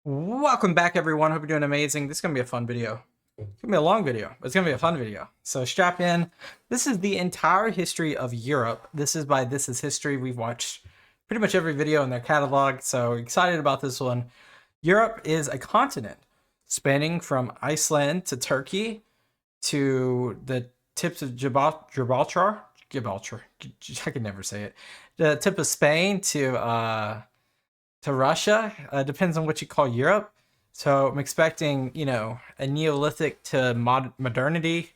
Welcome back, everyone. Hope you're doing amazing. This is going to be a fun video. It's going to be a long video, but it's going to be a fun video. So strap in. This is the entire history of Europe. This is by This Is History. We've watched pretty much every video in their catalog, so excited about this one. Europe is a continent spanning from Iceland to Turkey to the tips of Gibraltar. I can never say it. The tip of Spain to Russia. Depends on what you call Europe. So I'm expecting, a Neolithic to modernity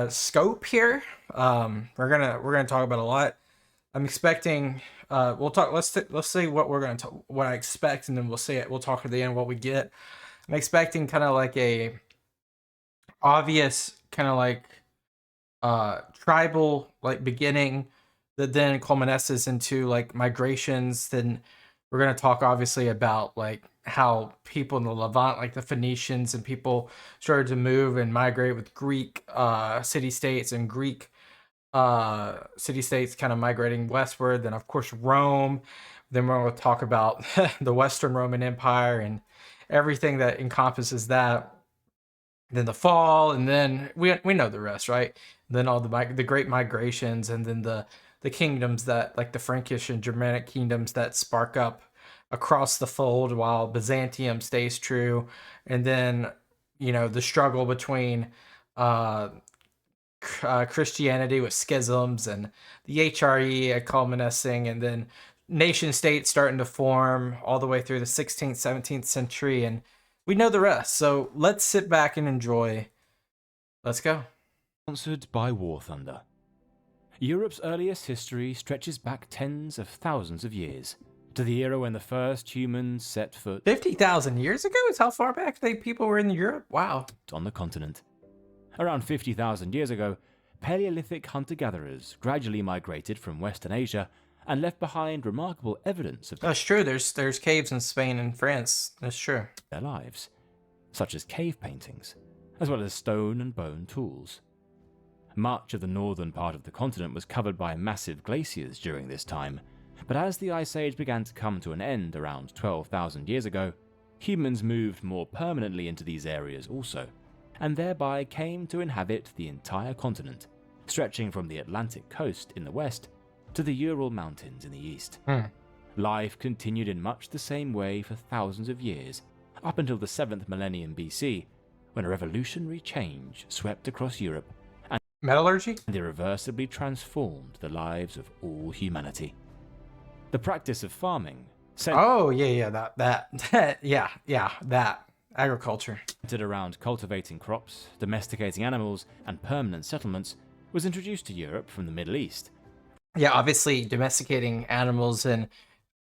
scope here. We're gonna talk about a lot. I'm expecting. We'll talk. Let's see what what I expect, and then we'll see it. We'll talk at the end what we get. I'm expecting kind of like a obvious kind of like tribal like beginning that then culminates into like migrations. Then we're going to talk obviously about like how people in the Levant, like the Phoenicians and people, started to move and migrate with Greek city-states and Greek city-states kind of migrating westward. Then of course Rome. Then we're going to talk about the Western Roman Empire and everything that encompasses that. Then the fall, and then we know the rest, right? Then all the great migrations, and then the kingdoms that, like the Frankish and Germanic kingdoms that spark up across the fold while Byzantium stays true. And then, the struggle between Christianity with schisms and the HRE culminating, and then nation states starting to form all the way through the 16th, 17th century. And we know the rest. So let's sit back and enjoy. Let's go. Sponsored by War Thunder. Europe's earliest history stretches back tens of thousands of years, to the era when the first humans set foot 50,000 years ago is how far back people were in Europe? Wow. On the continent. Around 50,000 years ago, Paleolithic hunter-gatherers gradually migrated from Western Asia and left behind remarkable evidence of That's true. There's caves in Spain and France. That's true. their lives, such as cave paintings, as well as stone and bone tools. Much of the northern part of the continent was covered by massive glaciers during this time, but as the Ice Age began to come to an end around 12,000 years ago, humans moved more permanently into these areas also, and thereby came to inhabit the entire continent, stretching from the Atlantic coast in the west to the Ural Mountains in the east. Life continued in much the same way for thousands of years, up until the 7th millennium BC, when a revolutionary change swept across Europe Metallurgy? and irreversibly transformed the lives of all humanity. The practice of farming, Oh, yeah, that. That. Agriculture. centered around cultivating crops, domesticating animals, and permanent settlements, was introduced to Europe from the Middle East. Yeah, obviously domesticating animals and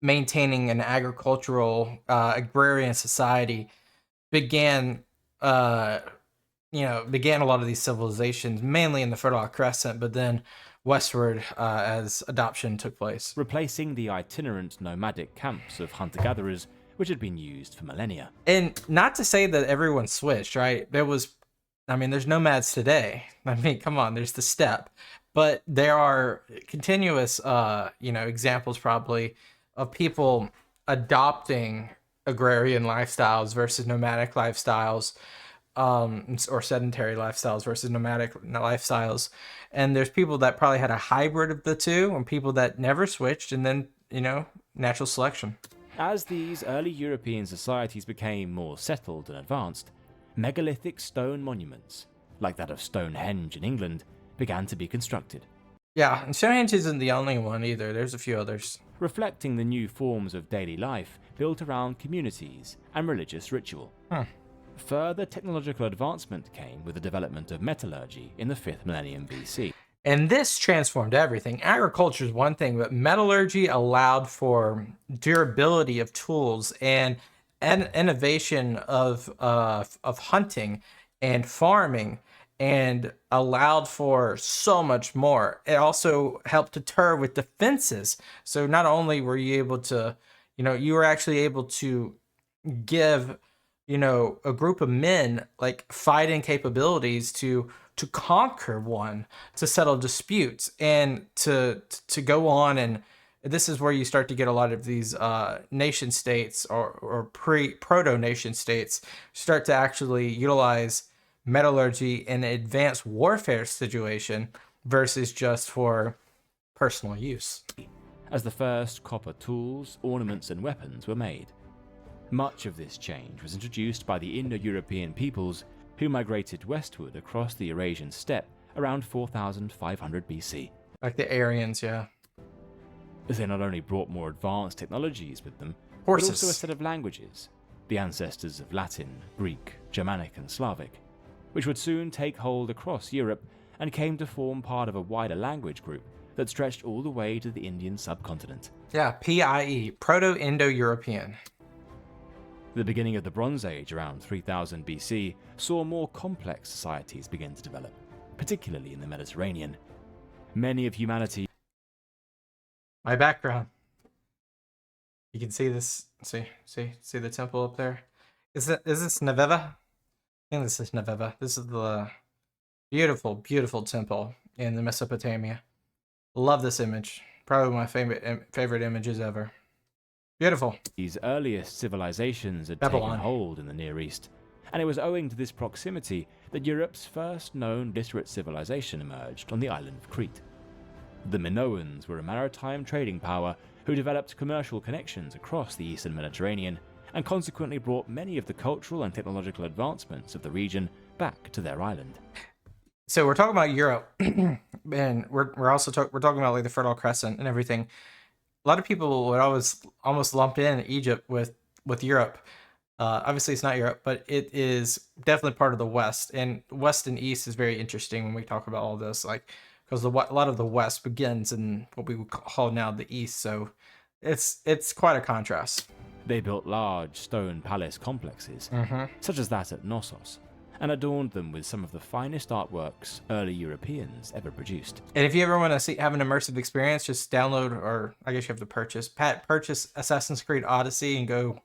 maintaining an agricultural agrarian society began began a lot of these civilizations, mainly in the Fertile Crescent, but then westward as adoption took place. Replacing the itinerant nomadic camps of hunter-gatherers which had been used for millennia. And not to say that everyone switched, right? There's nomads today. I mean, come on, there's the steppe. But there are continuous, examples probably of people adopting agrarian lifestyles versus nomadic lifestyles, or sedentary lifestyles versus nomadic lifestyles. And there's people that probably had a hybrid of the two, and people that never switched, and then, natural selection. As these early European societies became more settled and advanced, megalithic stone monuments, like that of Stonehenge in England, began to be constructed. Yeah, and Stonehenge isn't the only one either. There's a few others. Reflecting the new forms of daily life built around communities and religious ritual. Further technological advancement came with the development of metallurgy in the 5th millennium BC. And this transformed everything. Agriculture is one thing, but metallurgy allowed for durability of tools and innovation of hunting and farming, and allowed for so much more. It also helped deter with defenses. So not only were you able to, you were actually able to give, a group of men like fighting capabilities to conquer one, to settle disputes, and to go on and this is where you start to get a lot of these nation states or proto nation states start to actually utilize metallurgy in an advanced warfare situation versus just for personal use. As the first copper tools, ornaments, and weapons were made. Much of this change was introduced by the Indo-European peoples who migrated westward across the Eurasian steppe around 4500 BC. Like the Aryans, yeah. They not only brought more advanced technologies with them, Horses. but also a set of languages, the ancestors of Latin, Greek, Germanic, and Slavic, which would soon take hold across Europe and came to form part of a wider language group that stretched all the way to the Indian subcontinent. Yeah, PIE, Proto-Indo-European. The beginning of the Bronze Age around 3000 BC saw more complex societies begin to develop, particularly in the Mediterranean. Many of humanity... My background. You can see this. See the temple up there? Is this Neveva? I think this is Neveva. This is the beautiful, beautiful temple in the Mesopotamia. Love this image. Probably my favorite images ever. Beautiful. These earliest civilizations had Babylon. taken hold in the Near East, and it was owing to this proximity that Europe's first known literate civilization emerged on the island of Crete. The Minoans were a maritime trading power who developed commercial connections across the eastern Mediterranean and consequently brought many of the cultural and technological advancements of the region back to their island. So we're talking about Europe, and we're also we're talking about like the Fertile Crescent and everything. A lot of people would always almost lump in Egypt with Europe. Obviously, it's not Europe, but it is definitely part of the West. And West and East is very interesting when we talk about all this, like because a lot of the West begins in what we would call now the East. So it's quite a contrast. They built large stone palace complexes, such as that at Knossos, and adorned them with some of the finest artworks early Europeans ever produced. And if you ever want to have an immersive experience, just download, or I guess you have to purchase Assassin's Creed Odyssey and go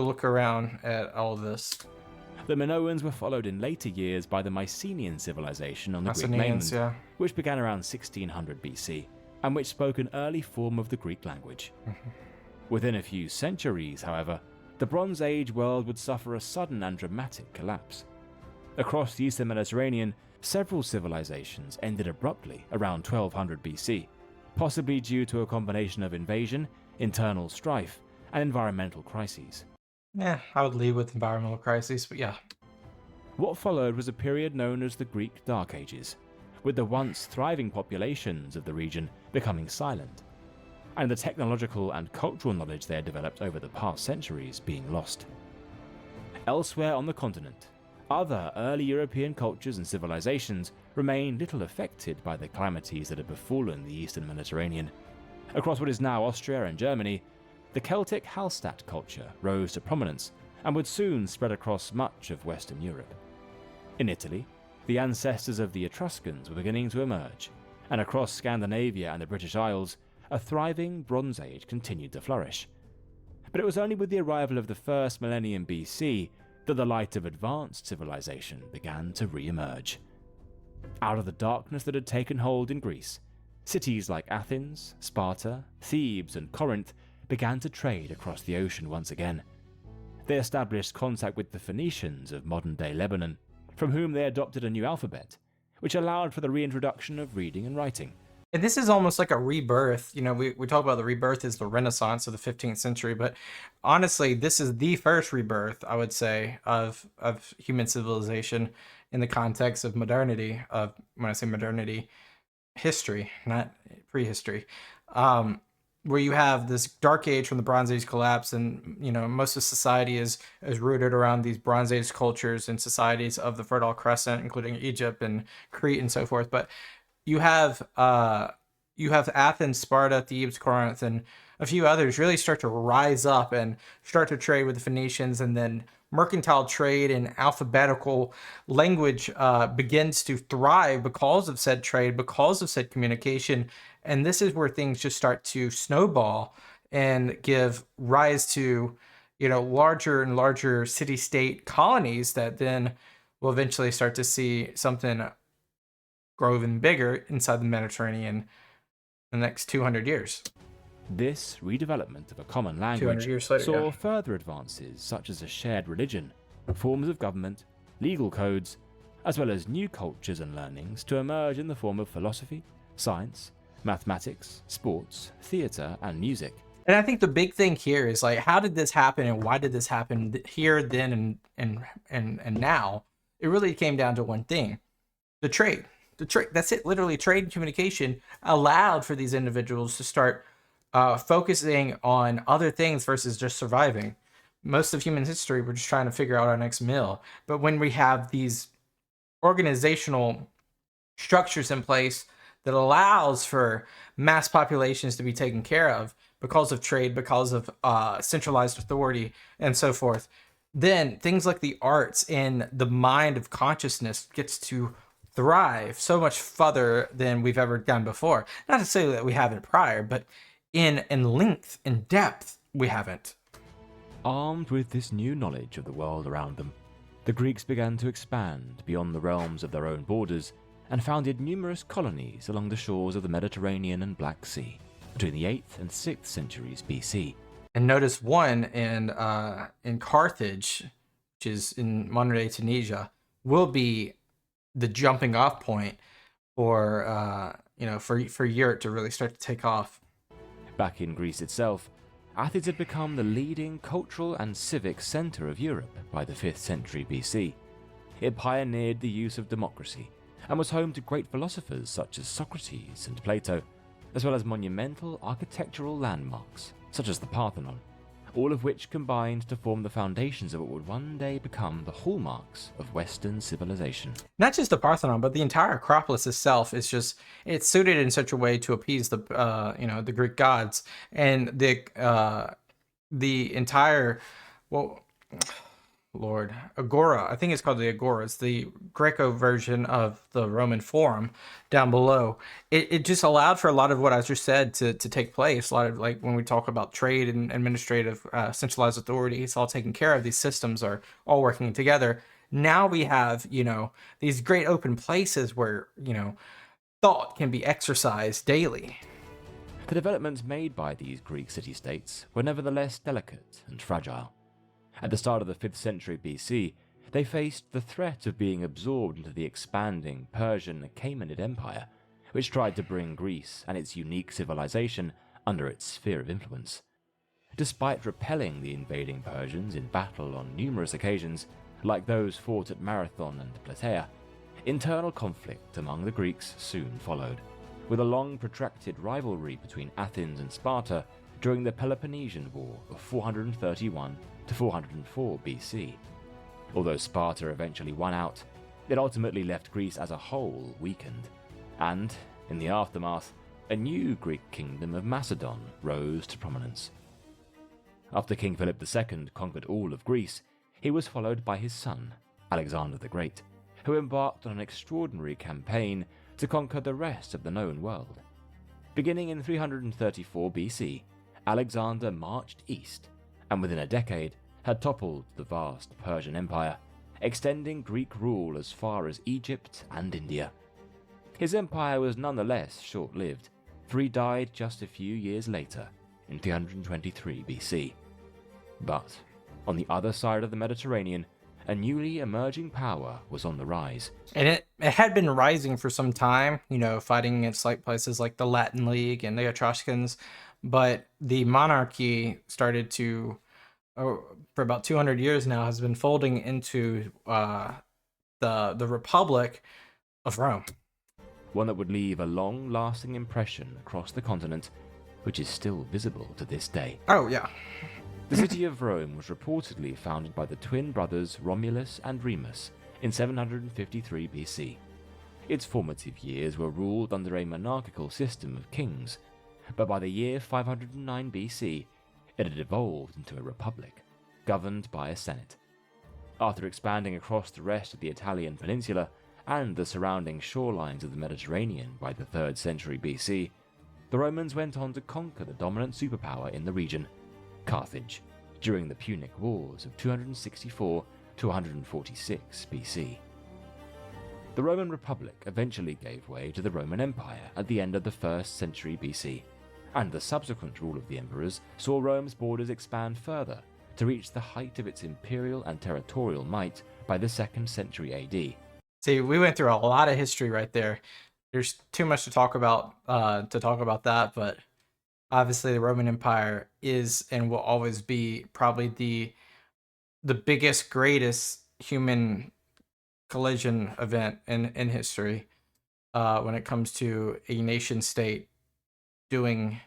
look around at all of this. The Minoans were followed in later years by the Mycenaean civilization on the Greek mainland, yeah. which began around 1600 BC, and which spoke an early form of the Greek language. Within a few centuries, however, the Bronze Age world would suffer a sudden and dramatic collapse. Across the eastern Mediterranean, several civilizations ended abruptly around 1200 BC, possibly due to a combination of invasion, internal strife, and environmental crises. Yeah, I would lead with environmental crises, but yeah. What followed was a period known as the Greek Dark Ages, with the once thriving populations of the region becoming silent, and the technological and cultural knowledge they had developed over the past centuries being lost. Elsewhere on the continent, other early European cultures and civilizations remained little affected by the calamities that had befallen the eastern Mediterranean. Across what is now Austria and Germany, the Celtic Hallstatt culture rose to prominence and would soon spread across much of Western Europe. In Italy, the ancestors of the Etruscans were beginning to emerge, and across Scandinavia and the British Isles, a thriving Bronze Age continued to flourish. But it was only with the arrival of the first millennium BC that the light of advanced civilization began to re-emerge. Out of the darkness that had taken hold in Greece, cities like Athens, Sparta, Thebes, and Corinth began to trade across the ocean once again. They established contact with the Phoenicians of modern-day Lebanon, from whom they adopted a new alphabet, which allowed for the reintroduction of reading and writing. And this is almost like a rebirth. You know, we talk about the rebirth as the Renaissance of the 15th century, but honestly, this is the first rebirth, I would say, of human civilization in the context of modernity, when I say modernity, history, not prehistory. Where you have this dark age from the Bronze Age collapse, and you know most of society is rooted around these Bronze Age cultures and societies of the Fertile Crescent, including Egypt and Crete and so forth. But you have Athens, Sparta, Thebes, Corinth, and a few others really start to rise up and start to trade with the Phoenicians, and then mercantile trade and alphabetical language begins to thrive because of said trade, because of said communication. And this is where things just start to snowball and give rise to, you know, larger and larger city-state colonies that then will eventually start to see something grow even bigger inside the Mediterranean in the next 200 years. This redevelopment of a common 200 language years later, saw yeah. further advances such as a shared religion, forms of government, legal codes, as well as new cultures and learnings to emerge in the form of philosophy, science, mathematics, sports, theatre, and music. And I think the big thing here is like, how did this happen, and why did this happen here, then, and now? It really came down to one thing: the trade. The trade. That's it. Literally, trade and communication allowed for these individuals to start focusing on other things versus just surviving. Most of human history, we're just trying to figure out our next meal. But when we have these organizational structures in place that allows for mass populations to be taken care of because of trade, because of centralized authority, and so forth, then things like the arts and the mind of consciousness gets to thrive so much further than we've ever done before. Not to say that we haven't prior, but in length, in depth, we haven't. Armed with this new knowledge of the world around them, the Greeks began to expand beyond the realms of their own borders and founded numerous colonies along the shores of the Mediterranean and Black Sea between the 8th and 6th centuries BC. And notice one in Carthage, which is in modern-day Tunisia, will be the jumping off point for for Europe to really start to take off. Back in Greece itself, Athens had become the leading cultural and civic centre of Europe by the 5th century BC. It pioneered the use of democracy and was home to great philosophers such as Socrates and Plato, as well as monumental architectural landmarks such as the Parthenon, all of which combined to form the foundations of what would one day become the hallmarks of Western civilization. Not just the Parthenon, but the entire Acropolis itself is it's suited in such a way to appease the Greek gods, and the entire, well, Lord, Agora. I think it's called the Agora. It's the Greco version of the Roman Forum down below. It just allowed for a lot of what I just said to take place. A lot of, like, when we talk about trade and administrative centralized authority, it's all taken care of. These systems are all working together. Now we have, these great open places where, thought can be exercised daily. The developments made by these Greek city-states were nevertheless delicate and fragile. At the start of the 5th century BC, they faced the threat of being absorbed into the expanding Persian Achaemenid Empire, which tried to bring Greece and its unique civilization under its sphere of influence. Despite repelling the invading Persians in battle on numerous occasions, like those fought at Marathon and Plataea, internal conflict among the Greeks soon followed, with a long protracted rivalry between Athens and Sparta during the Peloponnesian War of 431 to 404 BC. Although Sparta eventually won out, it ultimately left Greece as a whole weakened, and, in the aftermath, a new Greek kingdom of Macedon rose to prominence. After King Philip II conquered all of Greece, he was followed by his son, Alexander the Great, who embarked on an extraordinary campaign to conquer the rest of the known world. Beginning in 334 BC, Alexander marched east, and within a decade had toppled the vast Persian Empire, extending Greek rule as far as Egypt and India. His empire was nonetheless short-lived, for he died just a few years later, in 323 BC. But, on the other side of the Mediterranean, a newly emerging power was on the rise. And it had been rising for some time, fighting against like places like the Latin League and the Etruscans, but the monarchy started to, for about 200 years now, has been folding into the Republic of Rome. One that would leave a long-lasting impression across the continent, which is still visible to this day. Oh, yeah. The city of Rome was reportedly founded by the twin brothers Romulus and Remus in 753 BC. Its formative years were ruled under a monarchical system of kings, but by the year 509 BC, it had evolved into a republic, governed by a senate. After expanding across the rest of the Italian peninsula and the surrounding shorelines of the Mediterranean by the 3rd century BC, the Romans went on to conquer the dominant superpower in the region, Carthage, during the Punic Wars of 264 to 146 BC. The Roman Republic eventually gave way to the Roman Empire at the end of the 1st century BC, and the subsequent rule of the emperors saw Rome's borders expand further to reach the height of its imperial and territorial might by the 2nd century AD. See, we went through a lot of history right there. There's too much to talk about that, but obviously the Roman Empire is and will always be probably the biggest, greatest human collision event in history when it comes to a nation state doing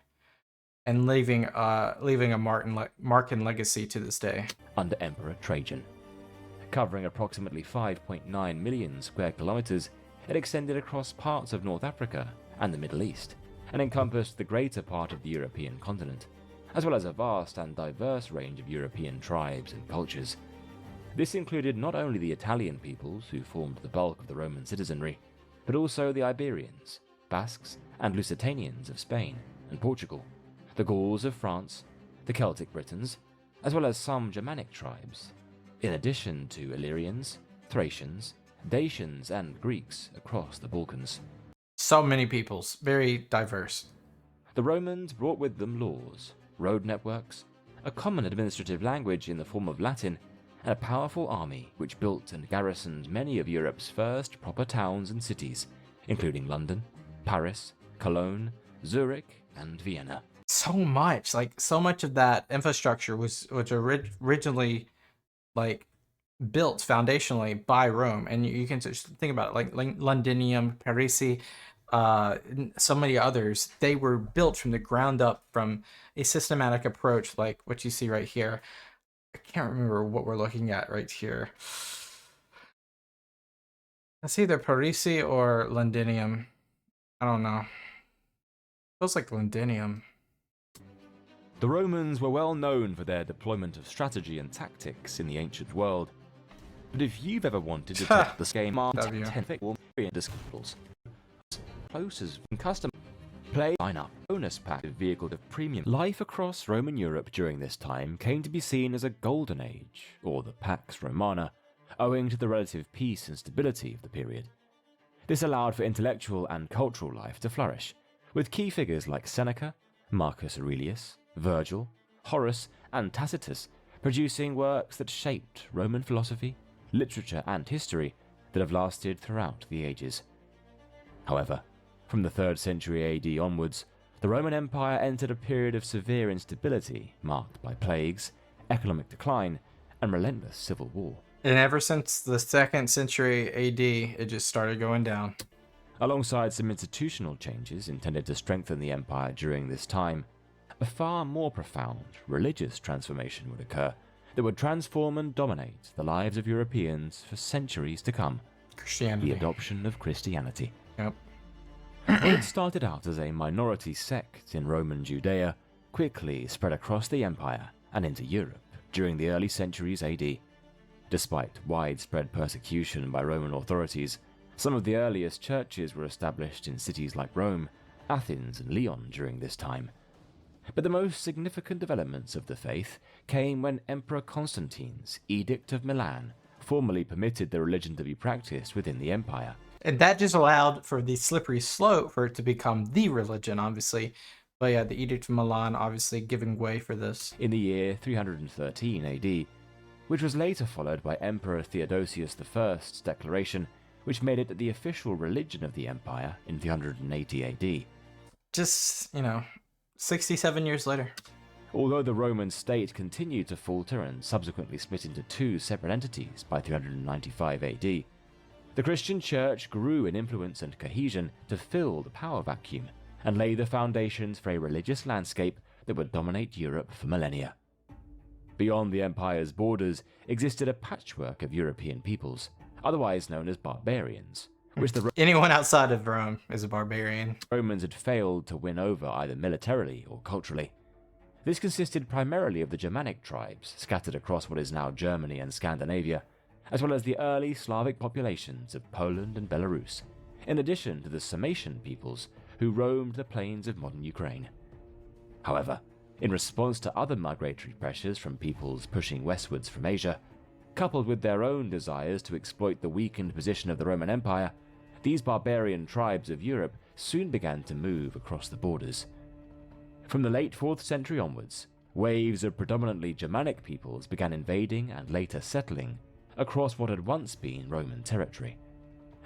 and leaving a mark and legacy to this day. Under Emperor Trajan. Covering approximately 5.9 million square kilometers, it extended across parts of North Africa and the Middle East, and encompassed the greater part of the European continent, as well as a vast and diverse range of European tribes and cultures. This included not only the Italian peoples who formed the bulk of the Roman citizenry, but also the Iberians, Basques, and Lusitanians of Spain and Portugal, the Gauls of France, the Celtic Britons, as well as some Germanic tribes, in addition to Illyrians, Thracians, Dacians, and Greeks across the Balkans. So many peoples, very diverse. The Romans brought with them laws, road networks, a common administrative language in the form of Latin, and a powerful army which built and garrisoned many of Europe's first proper towns and cities, including London, Paris, Cologne, Zurich, and Vienna. So much of that infrastructure was originally built foundationally by Rome, and you can just think about it, like Londinium, Parisi, so many others. They were built from the ground up from a systematic approach, like what you see right here. I can't remember what we're looking at right here. It's either Parisi or Londinium. I don't know. Feels like Londinium. The Romans were well known for their deployment of strategy and tactics in the ancient world. But if you've ever wanted to take this game on 10 disciples, close as custom play line up bonus pack of vehicle of premium. Life across Roman Europe during this time came to be seen as a golden age, or the Pax Romana, owing to the relative peace and stability of the period. This allowed for intellectual and cultural life to flourish, with key figures like Seneca, Marcus Aurelius, Virgil, Horace, and Tacitus producing works that shaped Roman philosophy, literature, and history that have lasted throughout the ages. However, from the 3rd century AD onwards, the Roman Empire entered a period of severe instability marked by plagues, economic decline, and relentless civil war. And ever since the 2nd century AD, it just started going down. Alongside some institutional changes intended to strengthen the empire during this time, a far more profound religious transformation would occur that would transform and dominate the lives of Europeans for centuries to come. Christianity. The adoption of Christianity. Yep. What had started out as a minority sect in Roman Judea quickly spread across the empire and into Europe during the early centuries AD. Despite widespread persecution by Roman authorities, some of the earliest churches were established in cities like Rome, Athens, and Lyon during this time. But the most significant developments of the faith came when Emperor Constantine's Edict of Milan formally permitted the religion to be practiced within the empire. And that just allowed for the slippery slope for it to become the religion, obviously. But yeah, the Edict of Milan obviously giving way for this. In the year 313 AD, which was later followed by Emperor Theodosius I's declaration, which made it the official religion of the empire in 380 AD. Just, 67 years later. Although the Roman state continued to falter and subsequently split into two separate entities by 395 AD, the Christian Church grew in influence and cohesion to fill the power vacuum and lay the foundations for a religious landscape that would dominate Europe for millennia. Beyond the empire's borders existed a patchwork of European peoples, otherwise known as barbarians, which anyone outside of Rome is a barbarian. Romans had failed to win over either militarily or culturally. This consisted primarily of the Germanic tribes scattered across what is now Germany and Scandinavia, as well as the early Slavic populations of Poland and Belarus, in addition to the Sarmatian peoples who roamed the plains of modern Ukraine. However, in response to other migratory pressures from peoples pushing westwards from Asia, Coupled with their own desires to exploit the weakened position of the Roman Empire, these barbarian tribes of Europe soon began to move across the borders. From the late 4th century onwards, waves of predominantly Germanic peoples began invading and later settling across what had once been Roman territory.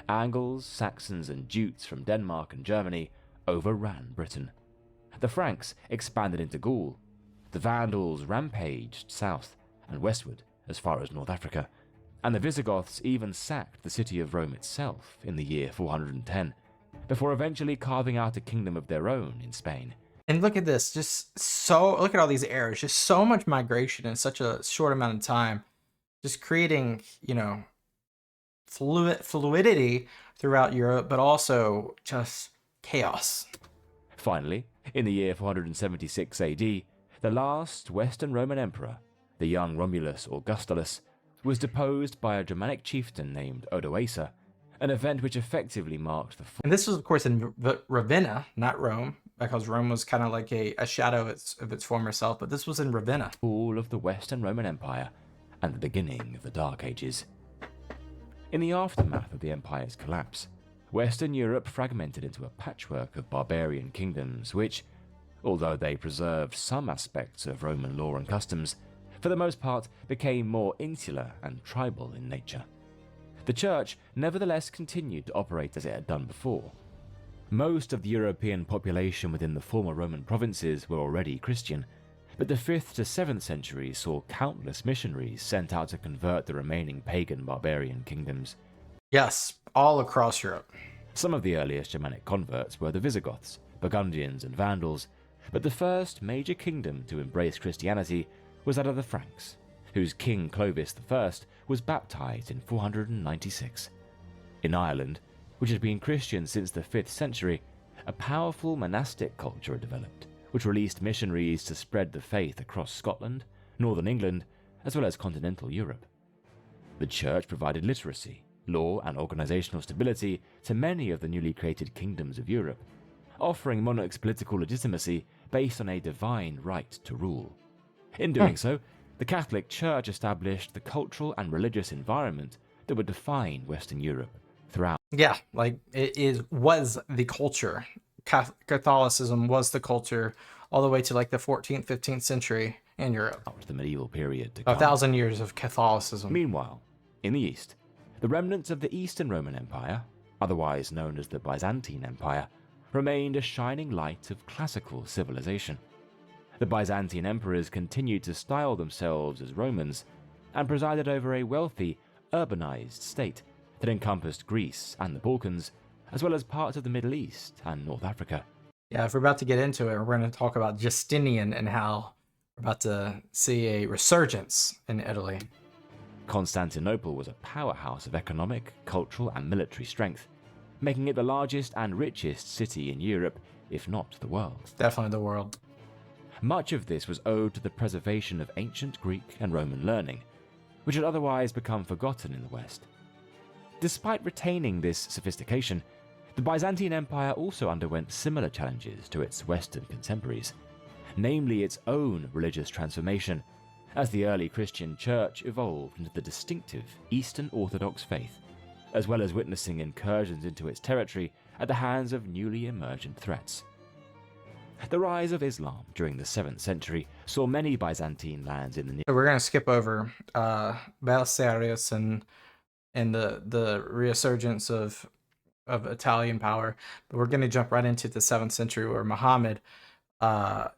Angles, Saxons, and Jutes from Denmark and Germany overran Britain. The Franks expanded into Gaul. The Vandals rampaged south and westward as far as North Africa, and the Visigoths even sacked the city of Rome itself in the year 410, before eventually carving out a kingdom of their own in Spain. And look at this, look at all these eras, just so much migration in such a short amount of time, just creating, fluidity throughout Europe, but also just chaos. Finally, in the year 476 AD, the last Western Roman emperor, the young Romulus Augustulus, was deposed by a Germanic chieftain named Odoacer, an event which effectively marked the And this was, of course, in Ravenna, not Rome, because Rome was kind of like a shadow of its former self, but this was in Ravenna. Fall of the Western Roman Empire and the beginning of the Dark Ages. In the aftermath of the empire's collapse, Western Europe fragmented into a patchwork of barbarian kingdoms which, although they preserved some aspects of Roman law and customs, for the most part became more insular and tribal in nature. The Church nevertheless continued to operate as it had done before. Most of the European population within the former Roman provinces were already Christian, but the 5th to 7th centuries saw countless missionaries sent out to convert the remaining pagan barbarian kingdoms. Yes, all across Europe. Some of the earliest Germanic converts were the Visigoths, Burgundians, and Vandals, but the first major kingdom to embrace Christianity was that of the Franks, whose King Clovis I was baptized in 496. In Ireland, which had been Christian since the 5th century, a powerful monastic culture had developed, which released missionaries to spread the faith across Scotland, northern England, as well as continental Europe. The Church provided literacy, law, and organizational stability to many of the newly created kingdoms of Europe, offering monarchs political legitimacy based on a divine right to rule. In doing so, the Catholic Church established the cultural and religious environment that would define Western Europe throughout. Yeah, like was the culture. Catholicism was the culture all the way to like the 14th, 15th century in Europe. The medieval period to come. 1,000 years of Catholicism. Meanwhile, in the East, the remnants of the Eastern Roman Empire, otherwise known as the Byzantine Empire, remained a shining light of classical civilization. The Byzantine emperors continued to style themselves as Romans and presided over a wealthy, urbanized state that encompassed Greece and the Balkans, as well as parts of the Middle East and North Africa. Yeah, if we're about to get into it, we're going to talk about Justinian and how we're about to see a resurgence in Italy. Constantinople was a powerhouse of economic, cultural, and military strength, making it the largest and richest city in Europe, if not the world. Definitely the world. Much of this was owed to the preservation of ancient Greek and Roman learning, which had otherwise become forgotten in the West. Despite retaining this sophistication, the Byzantine Empire also underwent similar challenges to its Western contemporaries, namely its own religious transformation, as the early Christian Church evolved into the distinctive Eastern Orthodox faith, as well as witnessing incursions into its territory at the hands of newly emergent threats. The rise of Islam during the 7th century saw many Byzantine lands in the So we're going to skip over Belisarius and the resurgence of Italian power, but we're going to jump right into the 7th century where Muhammad has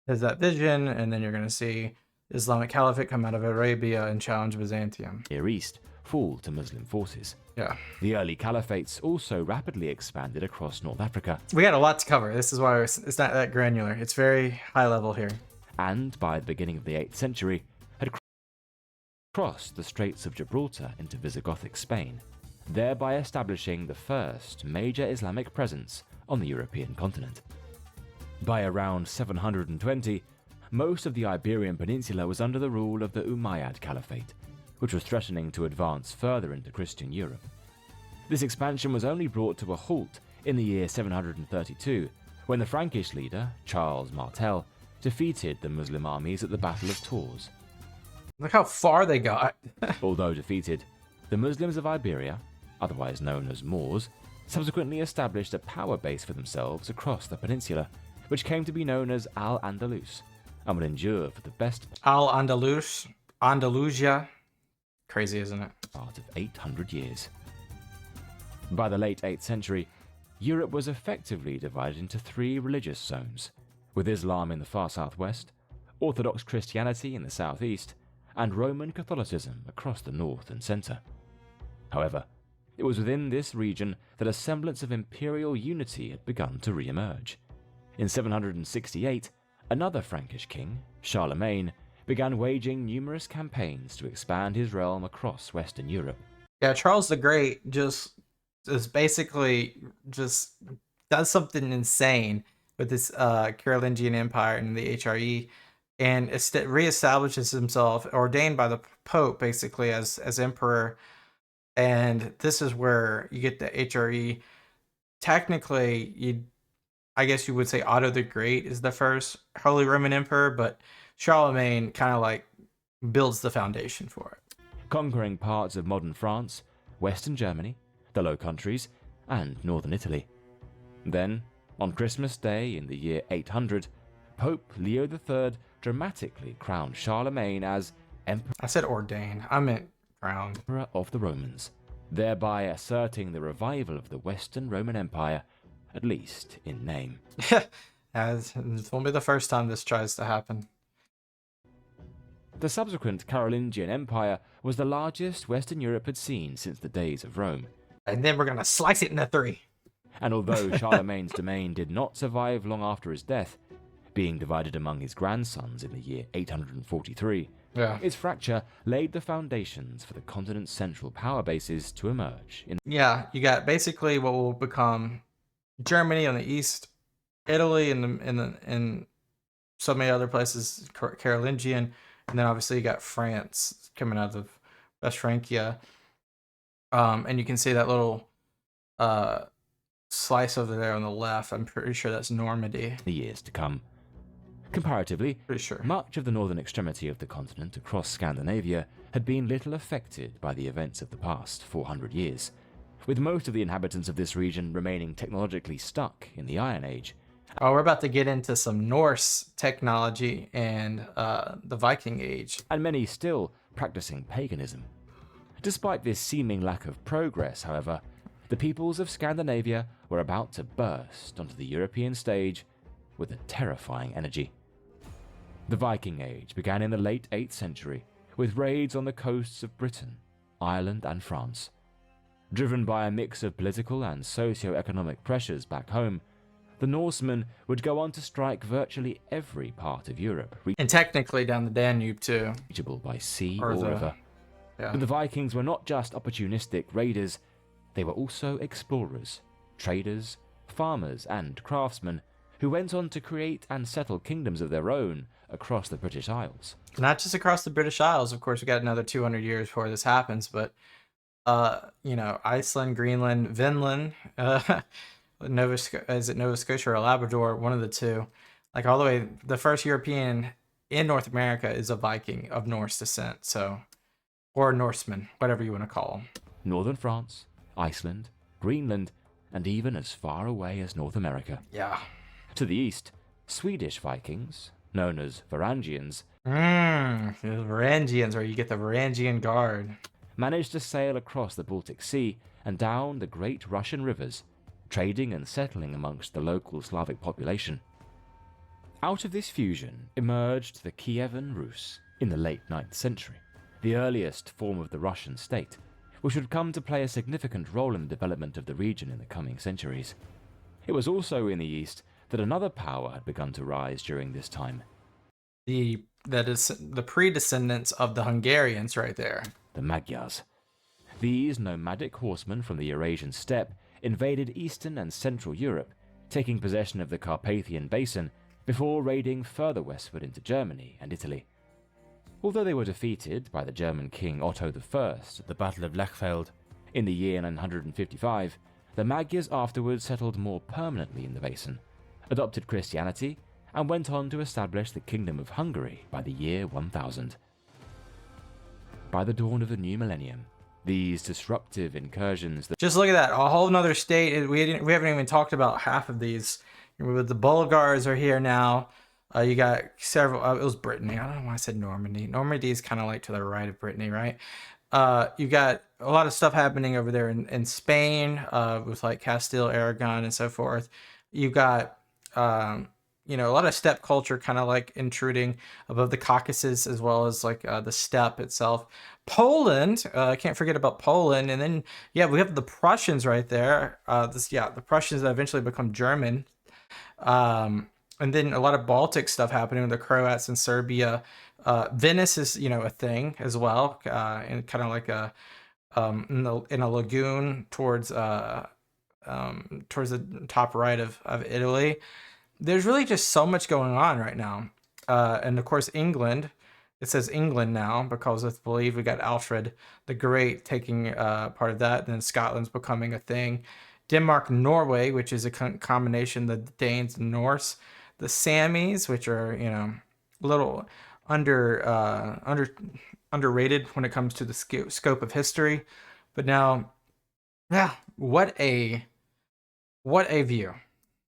that vision, and then you're going to see Islamic Caliphate come out of Arabia and challenge Byzantium. Near East fall to Muslim forces. Yeah. The early caliphates also rapidly expanded across North Africa. We got a lot to cover. This is why it's not that granular. It's very high level here. And by the beginning of the 8th century, had crossed the Straits of Gibraltar into Visigothic Spain, thereby establishing the first major Islamic presence on the European continent. By around 720, most of the Iberian Peninsula was under the rule of the Umayyad Caliphate, which was threatening to advance further into Christian Europe. This expansion was only brought to a halt in the year 732, when the Frankish leader, Charles Martel, defeated the Muslim armies at the Battle of Tours. Look how far they got. Although defeated, the Muslims of Iberia, otherwise known as Moors, subsequently established a power base for themselves across the peninsula, which came to be known as Al-Andalus, and would endure for the best Al-Andalus, Andalusia. Crazy, isn't it? part of 800 years. By the late 8th century, Europe was effectively divided into 3 religious zones, with Islam in the far southwest, Orthodox Christianity in the southeast, and Roman Catholicism across the north and centre. However, it was within this region that a semblance of imperial unity had begun to re-emerge. In 768, another Frankish king, Charlemagne, began waging numerous campaigns to expand his realm across Western Europe. Yeah, Charles the Great just basically does something insane with this Carolingian Empire and the HRE, and reestablishes himself, ordained by the Pope, basically as emperor. And this is where you get the HRE. Technically, I guess you would say Otto the Great is the first Holy Roman Emperor, but Charlemagne kind of like builds the foundation for it. Conquering parts of modern France, Western Germany, the Low Countries, and northern Italy. Then, on Christmas Day in the year 800, Pope Leo III dramatically crowned Charlemagne as I said ordained. I meant crowned. Emperor of the Romans, thereby asserting the revival of the Western Roman Empire, at least in name. As it won't be the first time this tries to happen. The subsequent Carolingian Empire was the largest Western Europe had seen since the days of Rome. And then we're gonna slice it into 3. And although Charlemagne's domain did not survive long after his death, being divided among his grandsons in the year 843, its fracture laid the foundations for the continent's central power bases to emerge. Yeah, you got basically what will become Germany on the east, Italy in so many other places, Carolingian, and then obviously you got France coming out of West Francia. And you can see that little slice over there on the left. I'm pretty sure that's Normandy. The years to come. Comparatively, Pretty sure. much of the northern extremity of the continent across Scandinavia had been little affected by the events of the past 400 years, with most of the inhabitants of this region remaining technologically stuck in the Iron Age. Oh, we're about to get into some Norse technology and the Viking Age. And many still practicing paganism. Despite this seeming lack of progress, however, the peoples of Scandinavia were about to burst onto the European stage with a terrifying energy. The Viking Age began in the late 8th century with raids on the coasts of Britain, Ireland, and France. Driven by a mix of political and socio-economic pressures back home, the Norsemen would go on to strike virtually every part of Europe, And technically down the Danube too. reachable by sea Or or the- river. Yeah. But the Vikings were not just opportunistic raiders, they were also explorers, traders, farmers, and craftsmen who went on to create and settle kingdoms of their own across the British Isles. Not just across the British Isles. Of course, we got another 200 years before this happens, but Iceland, Greenland, Vinland, Nova Scotia or Labrador, one of the two. Like all the way, the first European in North America is a Viking of Norse descent, so, or Norseman, whatever you want to call them. Northern France, Iceland, Greenland, and even as far away as North America. Yeah. To the east, Swedish Vikings, known as Varangians, The Varangians, where you get the Varangian Guard. managed to sail across the Baltic Sea and down the great Russian rivers, trading and settling amongst the local Slavic population. Out of this fusion emerged the Kievan Rus in the late 9th century, the earliest form of the Russian state, which would come to play a significant role in the development of the region in the coming centuries. It was also in the east that another power had begun to rise during this time. That is the pre-descendants of the Hungarians right there. The Magyars. These nomadic horsemen from the Eurasian steppe invaded Eastern and Central Europe, taking possession of the Carpathian Basin before raiding further westward into Germany and Italy. Although they were defeated by the German king Otto I at the Battle of Lechfeld in the year 955, the Magyars afterwards settled more permanently in the basin, adopted Christianity, and went on to establish the Kingdom of Hungary by the year 1000. By the dawn of the new millennium, these disruptive incursions that Just look at that, a whole nother state. We haven't even talked about half of these. With the Bulgars are here now. You got several. It was Brittany. I don't know why I said Normandy. Normandy is kind of like to the right of Brittany, right? You got a lot of stuff happening over there in Spain, with like Castile, Aragon, and so forth. You got a lot of steppe culture kind of like intruding above the Caucasus, as well as like the steppe itself. Poland, can't forget about Poland. And then, yeah, we have the Prussians right there. The Prussians that eventually become German. And then a lot of Baltic stuff happening with the Croats in Serbia. Venice is, a thing as well, and kind of like a in a lagoon towards the top right of Italy. There's really just so much going on right now. And of course, England, it says England now because I believe we got Alfred the Great taking part of that. And then Scotland's becoming a thing. Denmark, Norway, which is a combination of the Danes and Norse. The Samis, which are, a little underrated when it comes to the scope of history. But now, yeah, what a view.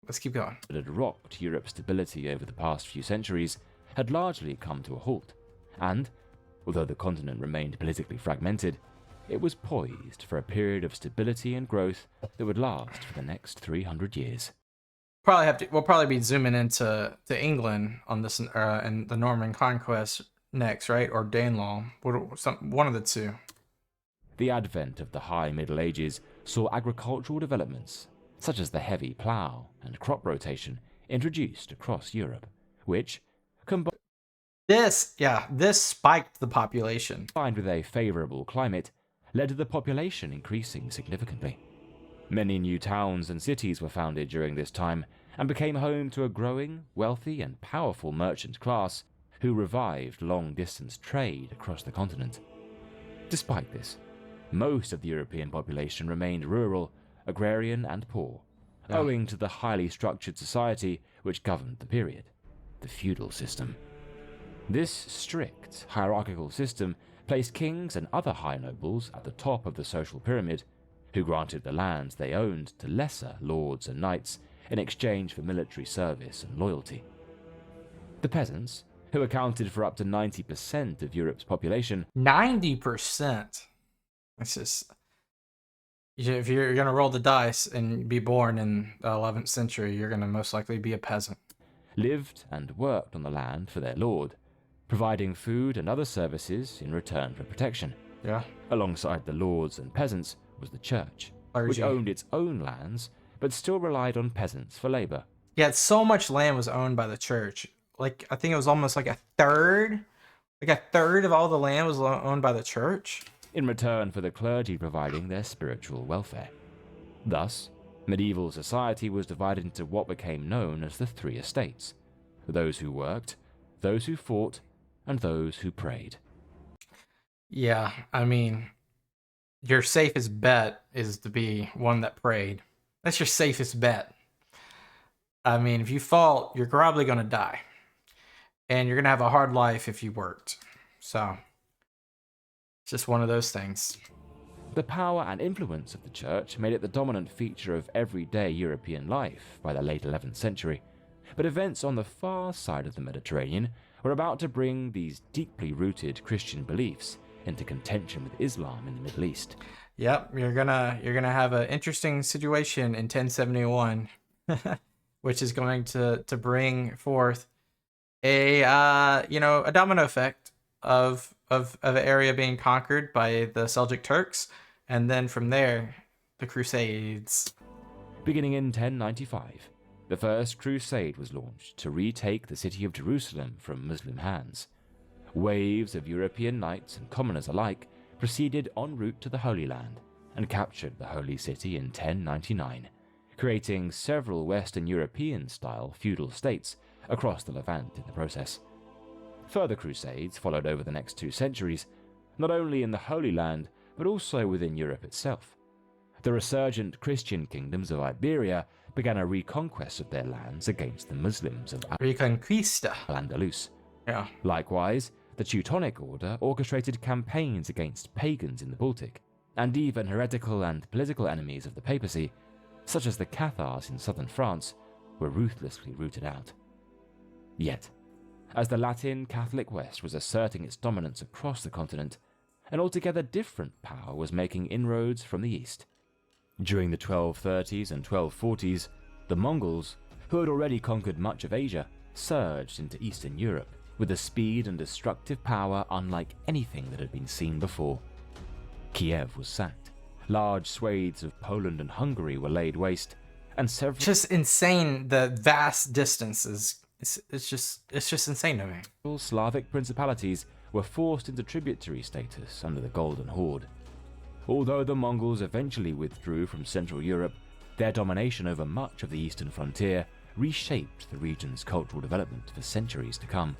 Let's keep going. that had rocked Europe's stability over the past few centuries had largely come to a halt, and, although the continent remained politically fragmented, it was poised for a period of stability and growth that would last for the next 300 years. We'll probably be zooming into England on this and the Norman conquest next, right? Or Danelaw, one of the two. The advent of the High Middle Ages saw agricultural developments, such as the heavy plough and crop rotation, introduced across Europe, which, This spiked the population. combined with a favourable climate, led to the population increasing significantly. Many new towns and cities were founded during this time and became home to a growing, wealthy and powerful merchant class who revived long-distance trade across the continent. Despite this, most of the European population remained rural, agrarian and poor, owing to the highly structured society which governed the period, the feudal system. This strict hierarchical system placed kings and other high nobles at the top of the social pyramid, who granted the lands they owned to lesser lords and knights in exchange for military service and loyalty. The peasants, who accounted for up to 90% of Europe's population, 90%. It's just, if you're going to roll the dice and be born in the 11th century, you're going to most likely be a peasant. lived and worked on the land for their lord, providing food and other services in return for protection. Yeah. Alongside the lords and peasants was the church, which Clergy. owned its own lands, but still relied on peasants for labor. Yeah, so much land was owned by the church. Like, I think it was almost like a third. Like a third of all the land was owned by the church. In return for the clergy providing their spiritual welfare. Thus, medieval society was divided into what became known as the three estates: those who worked, those who fought, and those who prayed. Yeah, I mean, your safest bet is to be one that prayed. That's your safest bet. I mean, if you fall, you're probably going to die. And you're going to have a hard life if you worked. So, it's just one of those things. The power and influence of the church made it the dominant feature of everyday European life by the late 11th century, but events on the far side of the Mediterranean were about to bring these deeply rooted Christian beliefs into contention with Islam in the Middle East. Yep, you're gonna have an interesting situation in 1071, which is going to bring forth a domino effect of an area being conquered by the Seljuk Turks, and then from there, the Crusades. Beginning in 1095, the First Crusade was launched to retake the city of Jerusalem from Muslim hands. Waves of European knights and commoners alike proceeded en route to the Holy Land and captured the Holy City in 1099, creating several Western European-style feudal states across the Levant in the process. Further crusades followed over the next 2 centuries, not only in the Holy Land, but also within Europe itself. The resurgent Christian kingdoms of Iberia began a reconquest of their lands against the Muslims of Reconquista. Al-Andalus. Yeah. Likewise, The Teutonic Order orchestrated campaigns against pagans in the Baltic, and even heretical and political enemies of the papacy, such as the Cathars in southern France, were ruthlessly rooted out. Yet, as the Latin Catholic West was asserting its dominance across the continent, an altogether different power was making inroads from the east. During the 1230s and 1240s, the Mongols, who had already conquered much of Asia, surged into Eastern Europe with a speed and destructive power unlike anything that had been seen before. Kiev was sacked, large swathes of Poland and Hungary were laid waste, and several... Just insane, the vast distances. It's just insane to me. Slavic principalities were forced into tributary status under the Golden Horde. Although the Mongols eventually withdrew from Central Europe, their domination over much of the eastern frontier reshaped the region's cultural development for centuries to come,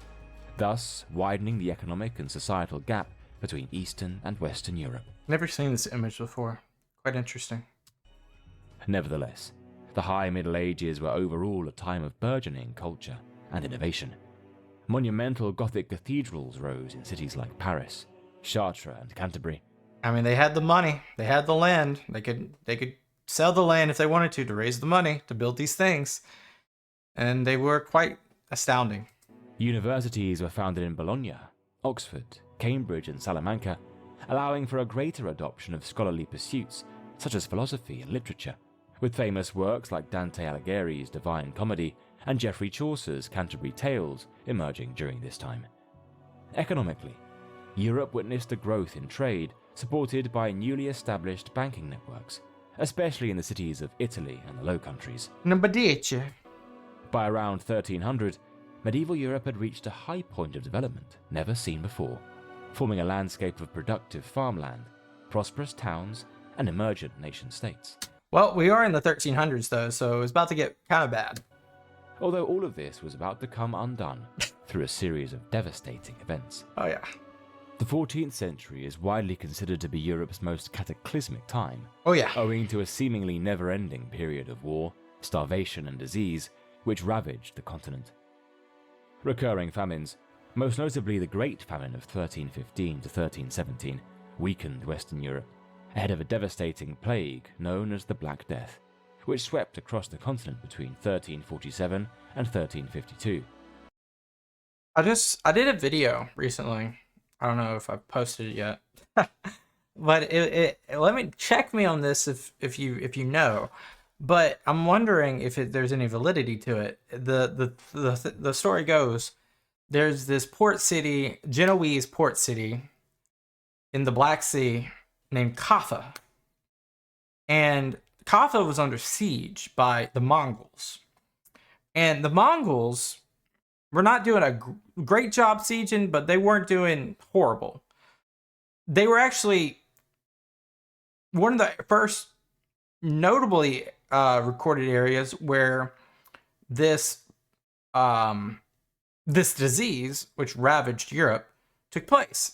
thus widening the economic and societal gap between Eastern and Western Europe. Never seen this image before. Quite interesting. Nevertheless, the High Middle Ages were overall a time of burgeoning culture and innovation. Monumental Gothic cathedrals rose in cities like Paris, Chartres, and Canterbury. I mean, they had the money, they had the land, they could sell the land if they wanted to raise the money to build these things, and they were quite astounding. Universities were founded in Bologna, Oxford, Cambridge, and Salamanca, allowing for a greater adoption of scholarly pursuits such as philosophy and literature, with famous works like Dante Alighieri's Divine Comedy and Geoffrey Chaucer's Canterbury Tales emerging during this time. Economically, Europe witnessed a growth in trade supported by newly established banking networks, especially in the cities of Italy and the Low Countries. Number 10. By around 1300, medieval Europe had reached a high point of development never seen before, forming a landscape of productive farmland, prosperous towns, and emergent nation-states. Well, we are in the 1300s though, so it's about to get kind of bad. Although all of this was about to come undone through a series of devastating events. Oh yeah. The 14th century is widely considered to be Europe's most cataclysmic time, Oh yeah. owing to a seemingly never-ending period of war, starvation, and disease which ravaged the continent. Recurring famines, most notably the Great Famine of 1315 to 1317, weakened Western Europe, ahead of a devastating plague known as the Black Death, which swept across the continent between 1347 and 1352. I did a video recently. I don't know if I've posted it yet, but let me check me on this if you know. But I'm wondering if there's any validity to it. The story goes, there's this port city, Genoese port city, in the Black Sea named Kaffa, and Kaffa was under siege by the Mongols, and the Mongols were not doing a great job sieging, but they weren't doing horrible. They were actually one of the first notably recorded areas where this disease, which ravaged Europe, took place.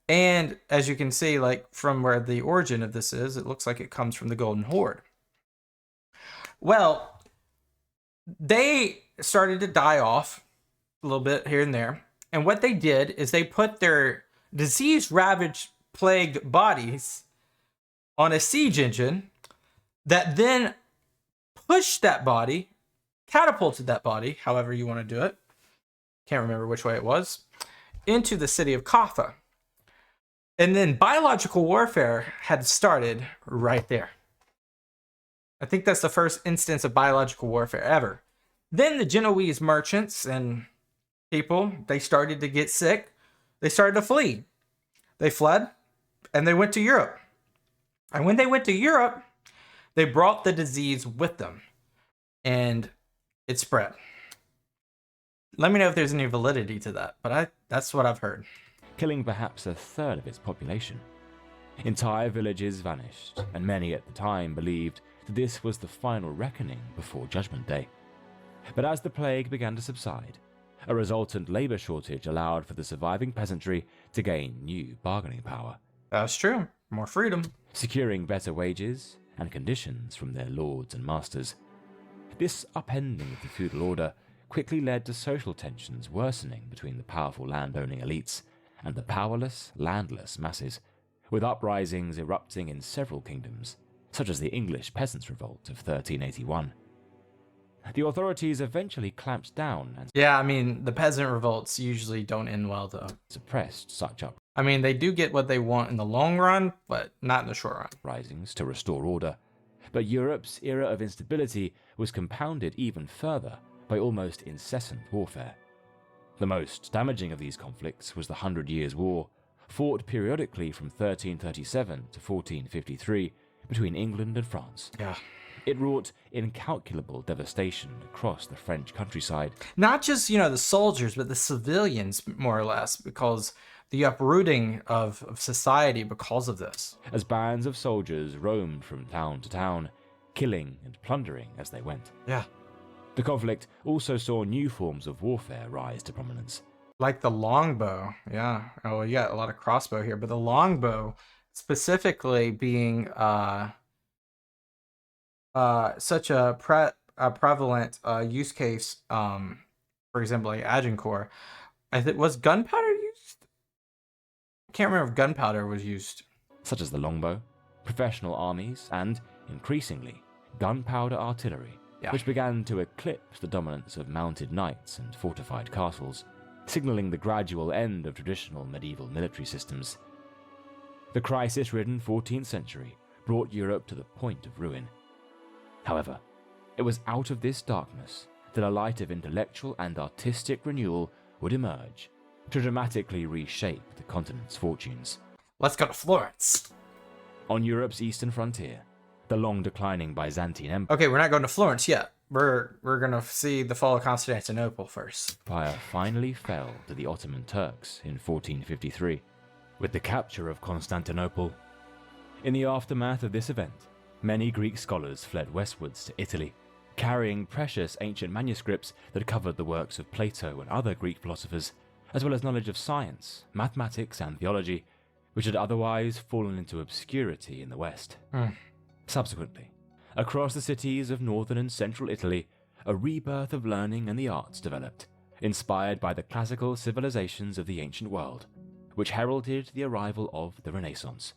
And as you can see, like from where the origin of this is, it looks like it comes from the Golden Horde. Well, they started to die off a little bit here and there. And what they did is they put their disease-ravaged, plagued bodies on a siege engine that then pushed that body, catapulted that body, however you want to do it, can't remember which way it was, into the city of Kaffa. And then biological warfare had started right there. I think that's the first instance of biological warfare ever. Then the Genoese merchants and people, they started to get sick. They started to flee. They fled and they went to Europe. And when they went to Europe, they brought the disease with them and it spread. Let me know if there's any validity to that, but that's what I've heard. Killing perhaps a third of its population. Entire villages vanished, and many at the time believed that this was the final reckoning before Judgment Day. But as the plague began to subside, a resultant labour shortage allowed for the surviving peasantry to gain new bargaining power. That's true. More freedom. Securing better wages and conditions from their lords and masters. This upending of the feudal order quickly led to social tensions worsening between the powerful land-owning elites and the powerless, landless masses, with uprisings erupting in several kingdoms, such as the English Peasants' Revolt of 1381. The authorities eventually clamped down and Yeah, I mean, the peasant revolts usually don't end well, though. suppressed such I mean, they do get what they want in the long run, but not in the short run. uprisings to restore order. But Europe's era of instability was compounded even further by almost incessant warfare. The most damaging of these conflicts was the 100 Years' War, fought periodically from 1337 to 1453 between England and France. Yeah. It wrought incalculable devastation across the French countryside. Not just, the soldiers, but the civilians, more or less, because the uprooting of society because of this. As bands of soldiers roamed from town to town, killing and plundering as they went. Yeah. The conflict also saw new forms of warfare rise to prominence. Like the longbow. Yeah. Oh, you got a lot of crossbow here, but the longbow specifically being such a prevalent use case, for example, like Agincourt. Was gunpowder used? I can't remember if gunpowder was used. Such as the longbow, professional armies, and, increasingly, gunpowder artillery, which began to eclipse the dominance of mounted knights and fortified castles, signaling the gradual end of traditional medieval military systems. The crisis-ridden 14th century brought Europe to the point of ruin. However, it was out of this darkness that a light of intellectual and artistic renewal would emerge to dramatically reshape the continent's fortunes. Let's go to Florence. On Europe's eastern frontier, the long-declining Byzantine Empire Okay, we're not going to Florence yet. We're going to see the fall of Constantinople first. finally fell to the Ottoman Turks in 1453, with the capture of Constantinople. In the aftermath of this event, many Greek scholars fled westwards to Italy, carrying precious ancient manuscripts that covered the works of Plato and other Greek philosophers, as well as knowledge of science, mathematics, and theology, which had otherwise fallen into obscurity in the West. Subsequently, across the cities of northern and central Italy, a rebirth of learning and the arts developed, inspired by the classical civilizations of the ancient world, which heralded the arrival of the Renaissance.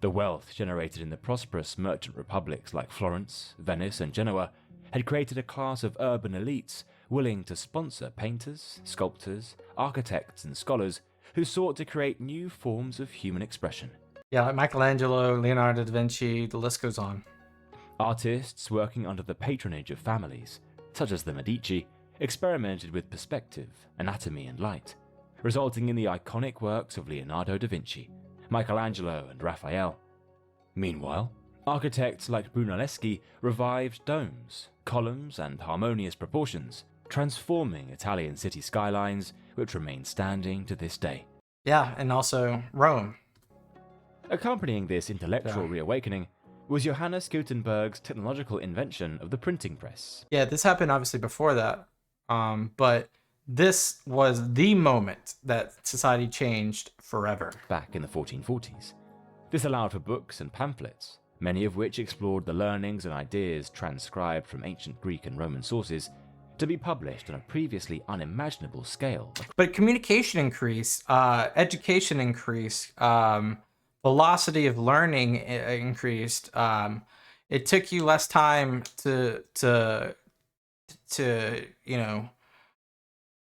The wealth generated in the prosperous merchant republics like Florence, Venice, and Genoa had created a class of urban elites willing to sponsor painters, sculptors, architects, and scholars who sought to create new forms of human expression. Yeah, like Michelangelo, Leonardo da Vinci, the list goes on. Artists working under the patronage of families, such as the Medici, experimented with perspective, anatomy, and light, resulting in the iconic works of Leonardo da Vinci, Michelangelo, and Raphael. Meanwhile, architects like Brunelleschi revived domes, columns, and harmonious proportions, transforming Italian city skylines which remain standing to this day. Yeah, and also Rome. Accompanying this intellectual reawakening was Johannes Gutenberg's technological invention of the printing press. Yeah, this happened obviously before that, but this was the moment that society changed forever. Back in the 1440s. This allowed for books and pamphlets, many of which explored the learnings and ideas transcribed from ancient Greek and Roman sources, to be published on a previously unimaginable scale. But communication increased, education increased, velocity of learning increased. It took you less time to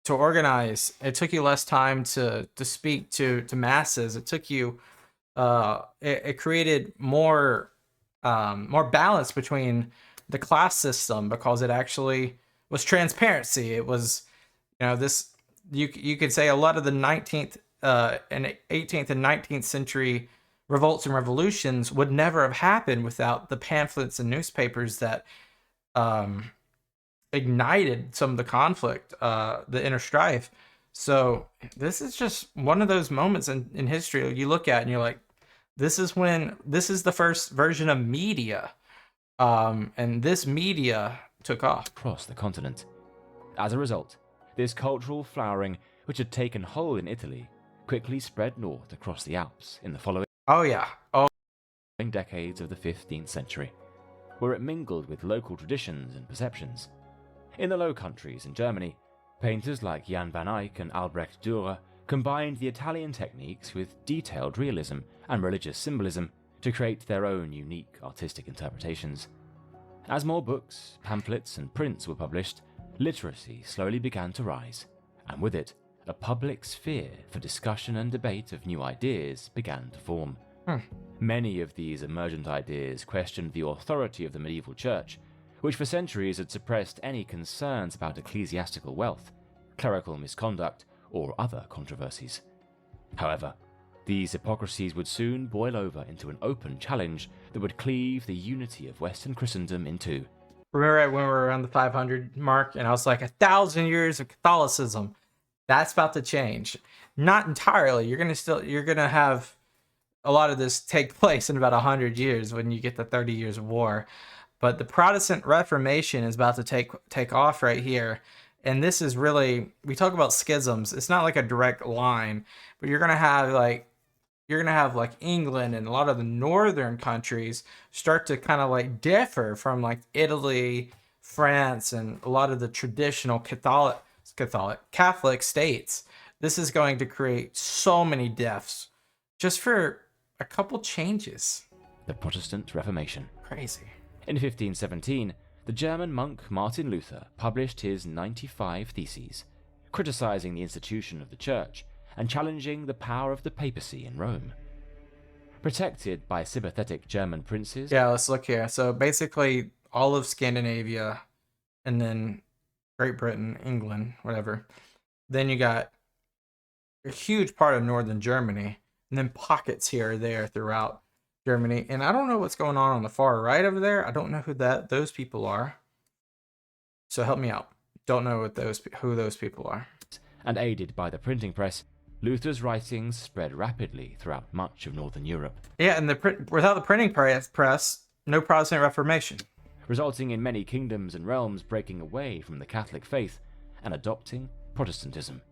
organize. It took you less time to speak to masses. It took you. It created more balance between the class system because it actually was transparency. It was, this you could say a lot of the 19th and 18th and 19th century revolts and revolutions would never have happened without the pamphlets and newspapers that ignited some of the conflict, the inner strife. So this is just one of those moments in history you look at and you're like, this is the first version of media, and this media took off across the continent. As a result, this cultural flowering, which had taken hold in Italy, quickly spread north across the Alps in the following decades of the 15th century, where it mingled with local traditions and perceptions. In the Low Countries in Germany, painters like Jan van Eyck and Albrecht Dürer combined the Italian techniques with detailed realism and religious symbolism to create their own unique artistic interpretations. As more books, pamphlets, and prints were published, literacy slowly began to rise, and with it, a public sphere for discussion and debate of new ideas began to form. Many of these emergent ideas questioned the authority of the medieval church, which for centuries had suppressed any concerns about ecclesiastical wealth, clerical misconduct, or other controversies. However, these hypocrisies would soon boil over into an open challenge that would cleave the unity of Western Christendom in two. Remember when we were around the 500 mark and I was like 1,000 years of Catholicism? That's about to change. Not entirely. You're gonna have a lot of this take place in about 100 years when you get the 30 Years' War. But the Protestant Reformation is about to take off right here. And this is really, we talk about schisms. It's not like a direct line, but you're gonna have like England and a lot of the northern countries start to kind of like differ from like Italy, France, and a lot of the traditional Catholic states. This is going to create so many deaths just for a couple changes. The Protestant Reformation. Crazy. In 1517, the German monk Martin Luther published his 95 Theses, criticizing the institution of the Church and challenging the power of the papacy in Rome. Protected by sympathetic German princes... Yeah, let's look here. So basically, all of Scandinavia, and then Great Britain, England, whatever. Then you got a huge part of northern Germany, and then pockets here or there throughout Germany. And I don't know what's going on the far right over there. I don't know who those people are. So help me out. Don't know who those people are. And aided by the printing press, Luther's writings spread rapidly throughout much of Northern Europe. Yeah, and without the printing press, no Protestant Reformation. Resulting in many kingdoms and realms breaking away from the Catholic faith and adopting Protestantism.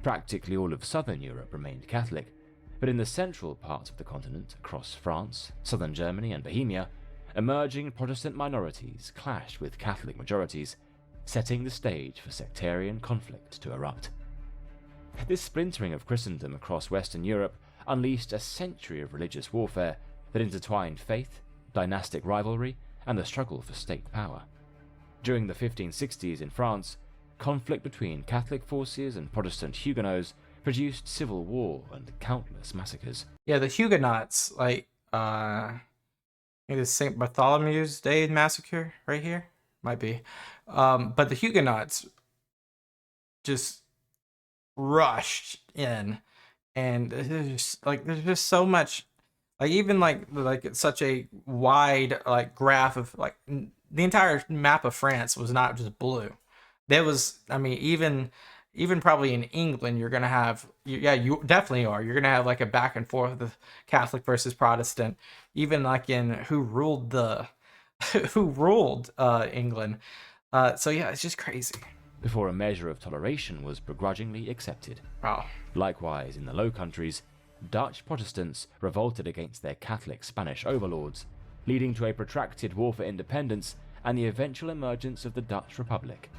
Practically all of southern Europe remained Catholic, but in the central parts of the continent, across France, southern Germany, and Bohemia, emerging Protestant minorities clashed with Catholic majorities, setting the stage for sectarian conflict to erupt. This splintering of Christendom across Western Europe unleashed a century of religious warfare that intertwined faith, dynastic rivalry, and the struggle for state power. During the 1560s in France, conflict between Catholic forces and Protestant Huguenots produced civil war and countless massacres. Yeah, the Huguenots, like, I think it's St. Bartholomew's Day massacre right here. Might be. But the Huguenots just rushed in, and there's just so much, like, even like it's such a wide like graph of like the entire map of France was not just blue. There was, I mean, even probably in England, you're gonna have, yeah, you definitely are. You're gonna have like a back and forth of Catholic versus Protestant. Even like in who ruled England. So yeah, it's just crazy. Before a measure of toleration was begrudgingly accepted. Wow. Likewise, in the Low Countries, Dutch Protestants revolted against their Catholic Spanish overlords, leading to a protracted war for independence and the eventual emergence of the Dutch Republic.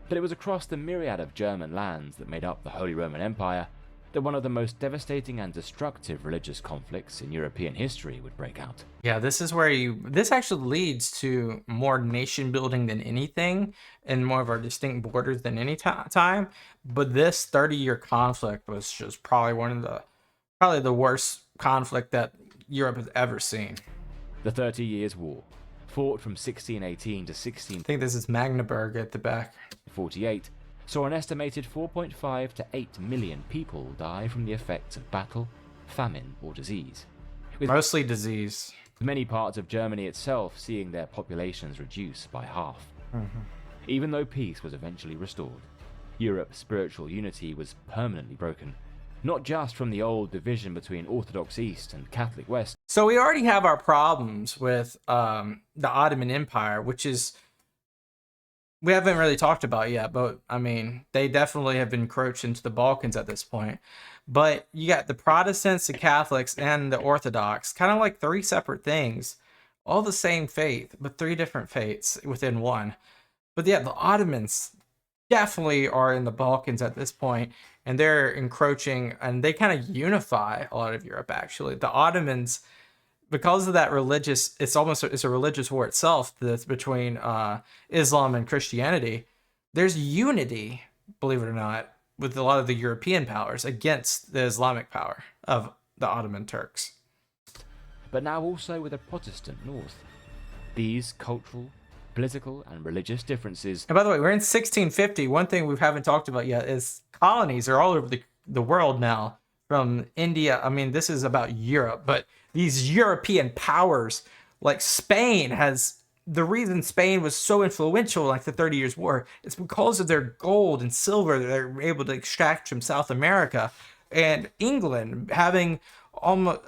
But it was across the myriad of German lands that made up the Holy Roman Empire that one of the most devastating and destructive religious conflicts in European history would break out. Yeah, this is where this actually leads to more nation building than anything, and more of our distinct borders than any time. But this 30-year conflict was just probably the worst conflict that Europe has ever seen. The 30 Years' War, fought from 1618 to I think this is Magdeburg at the back. 1648, saw an estimated 4.5 to 8 million people die from the effects of battle, famine, or disease. With mostly disease. Many parts of Germany itself seeing their populations reduce by half. Even though peace was eventually restored, Europe's spiritual unity was permanently broken, not just from the old division between Orthodox East and Catholic West. So we already have our problems with the Ottoman Empire, which is, we haven't really talked about yet, but I mean, they definitely have encroached into the Balkans at this point. But you got the Protestants, the Catholics, and the Orthodox, kind of like three separate things, all the same faith, but three different faiths within one. But yeah, the Ottomans definitely are in the Balkans at this point, and they're encroaching, and they kind of unify a lot of Europe. Actually, the Ottomans, because of that religious, it's a religious war itself that's between Islam and Christianity. There's unity, believe it or not, with a lot of the European powers against the Islamic power of the Ottoman Turks. But now also with a Protestant north. These cultural, political, and religious differences. And by the way, we're in 1650. One thing we haven't talked about yet is colonies are all over the world now. From India, I mean, this is about Europe, but these European powers, like Spain, has the reason Spain was so influential, like the 30 Years' War, it's because of their gold and silver that they're able to extract from South America, and England having almost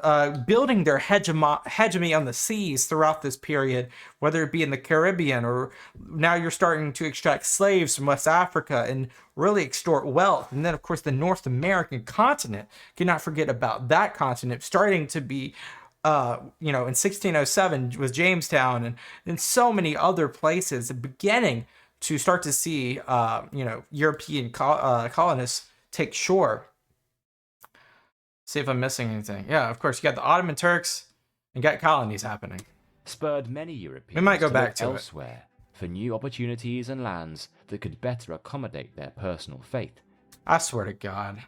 building their hegemony on the seas throughout this period, whether it be in the Caribbean or now you're starting to extract slaves from West Africa and really extort wealth. And then, of course, the North American continent, cannot forget about that continent starting to be, in 1607 with Jamestown and so many other places beginning to start to see, European colonists take shore. See if I'm missing anything. Yeah, of course, you got the Ottoman Turks and got colonies happening. Spurred many Europeans we might go to back look to elsewhere for new opportunities and lands that could better accommodate their personal faith. I swear to God.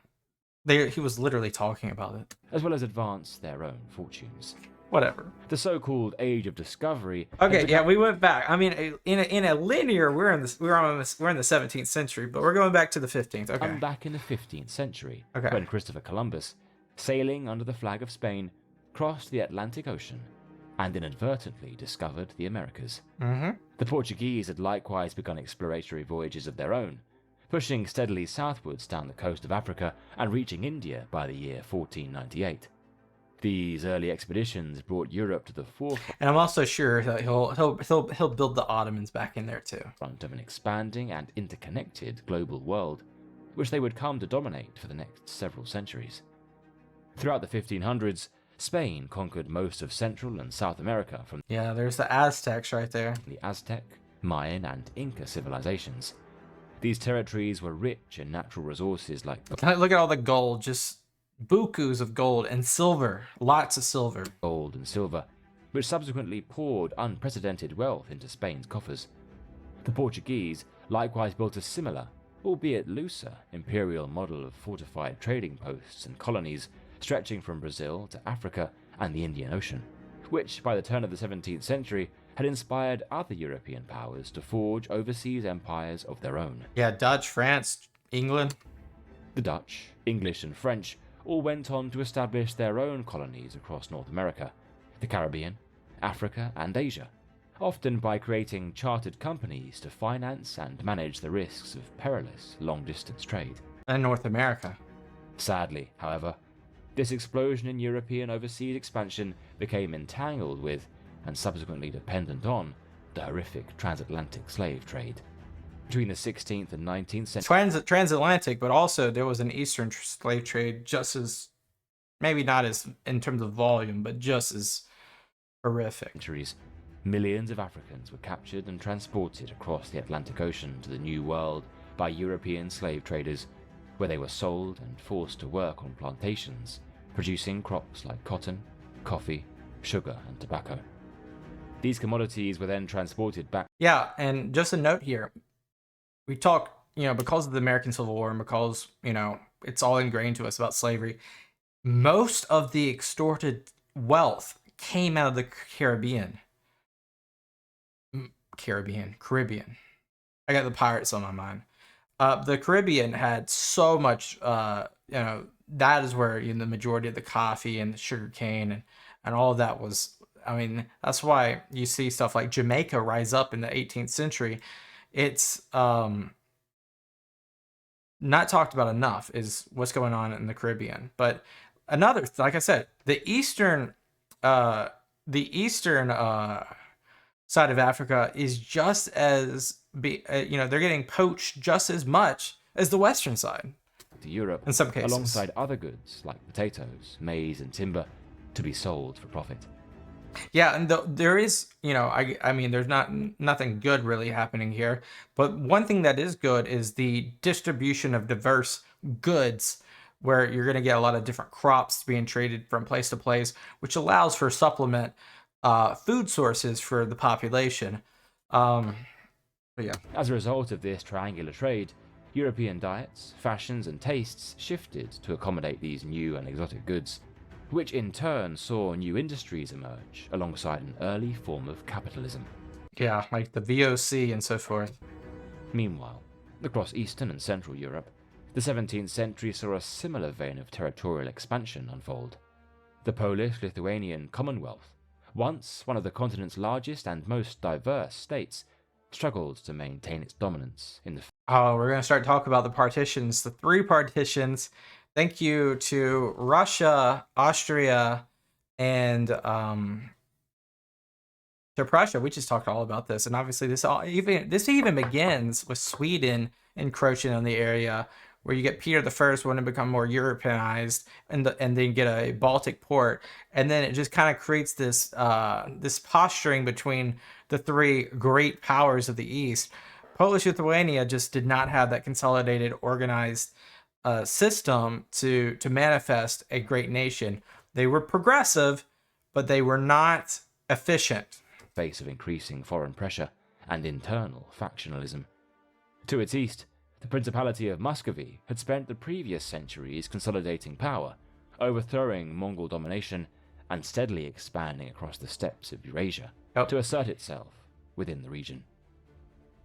He was literally talking about it. As well as advance their own fortunes. Whatever. The so-called Age of Discovery. Okay, yeah, we went back. I mean, in a linear, we're in the 17th century, but we're going back to the 15th. Okay. I'm back in the 15th century, okay, when Christopher Columbus, sailing under the flag of Spain, crossed the Atlantic Ocean and inadvertently discovered the Americas. Mm-hmm. The Portuguese had likewise begun exploratory voyages of their own, pushing steadily southwards down the coast of Africa and reaching India by the year 1498. These early expeditions brought Europe to the forefront, and I'm also sure that he'll build the Ottomans back in there too. Front of an expanding and interconnected global world, which they would come to dominate for the next several centuries. Throughout the 1500s, Spain conquered most of Central and South America from there's the Aztecs right there. The Aztec, Mayan, and Inca civilizations. These territories were rich in natural resources like look at all the gold, just bukus of gold and silver, lots of silver. Gold and silver, which subsequently poured unprecedented wealth into Spain's coffers. The Portuguese likewise built a similar, albeit looser, imperial model of fortified trading posts and colonies stretching from Brazil to Africa and the Indian Ocean, which by the turn of the 17th century had inspired other European powers to forge overseas empires of their own. Yeah, Dutch, France, England. The Dutch, English, and French all went on to establish their own colonies across North America, the Caribbean, Africa, and Asia, often by creating chartered companies to finance and manage the risks of perilous long-distance trade. And North America. Sadly, however, this explosion in European overseas expansion became entangled with, and subsequently dependent on, the horrific transatlantic slave trade. Between the 16th and 19th century. Transatlantic, but also there was an Eastern slave trade just as, maybe not as in terms of volume, but just as horrific. Millions of Africans were captured and transported across the Atlantic Ocean to the New World by European slave traders, where they were sold and forced to work on plantations, producing crops like cotton, coffee, sugar, and tobacco. These commodities were then transported back. Yeah, and just a note here. We talk, because of the American Civil War and because, it's all ingrained to us about slavery, most of the extorted wealth came out of the Caribbean. I got the pirates on my mind. The Caribbean had so much, that is where the majority of the coffee and the sugar cane and all of that was. I mean, that's why you see stuff like Jamaica rise up in the 18th century. It's not talked about enough is what's going on in the Caribbean. But another, like I said, the eastern side of Africa is just as they're getting poached just as much as the western side. To Europe, in some cases, alongside other goods like potatoes, maize, and timber, to be sold for profit. Yeah, and there is, I mean, there's nothing good really happening here, but one thing that is good is the distribution of diverse goods, where you're going to get a lot of different crops being traded from place to place, which allows for supplement food sources for the population. Um, but yeah, As a result of this triangular trade, European diets, fashions, and tastes shifted to accommodate these new and exotic goods, which in turn saw new industries emerge alongside an early form of capitalism. yeah, like the VOC and so forth. Meanwhile, across Eastern and Central Europe, the 17th century saw a similar vein of territorial expansion unfold. The Polish-Lithuanian Commonwealth, once one of the continent's largest and most diverse states, struggled to maintain its dominance in the Oh, we're going to start talking about the partitions, the three partitions. Thank you to Russia, Austria, and to Prussia. We just talked all about this, and obviously this even begins with Sweden encroaching on the area, where you get Peter the First wanting to become more Europeanized, and then get a Baltic port, and then it just kind of creates this this posturing between the three great powers of the East. Polish-Lithuania just did not have that consolidated, organized system to manifest a great nation. They were progressive, but they were not efficient. face of increasing foreign pressure and internal factionalism. To its east, the Principality of Muscovy had spent the previous centuries consolidating power, overthrowing Mongol domination, and steadily expanding across the steppes of Eurasia to assert itself within the region.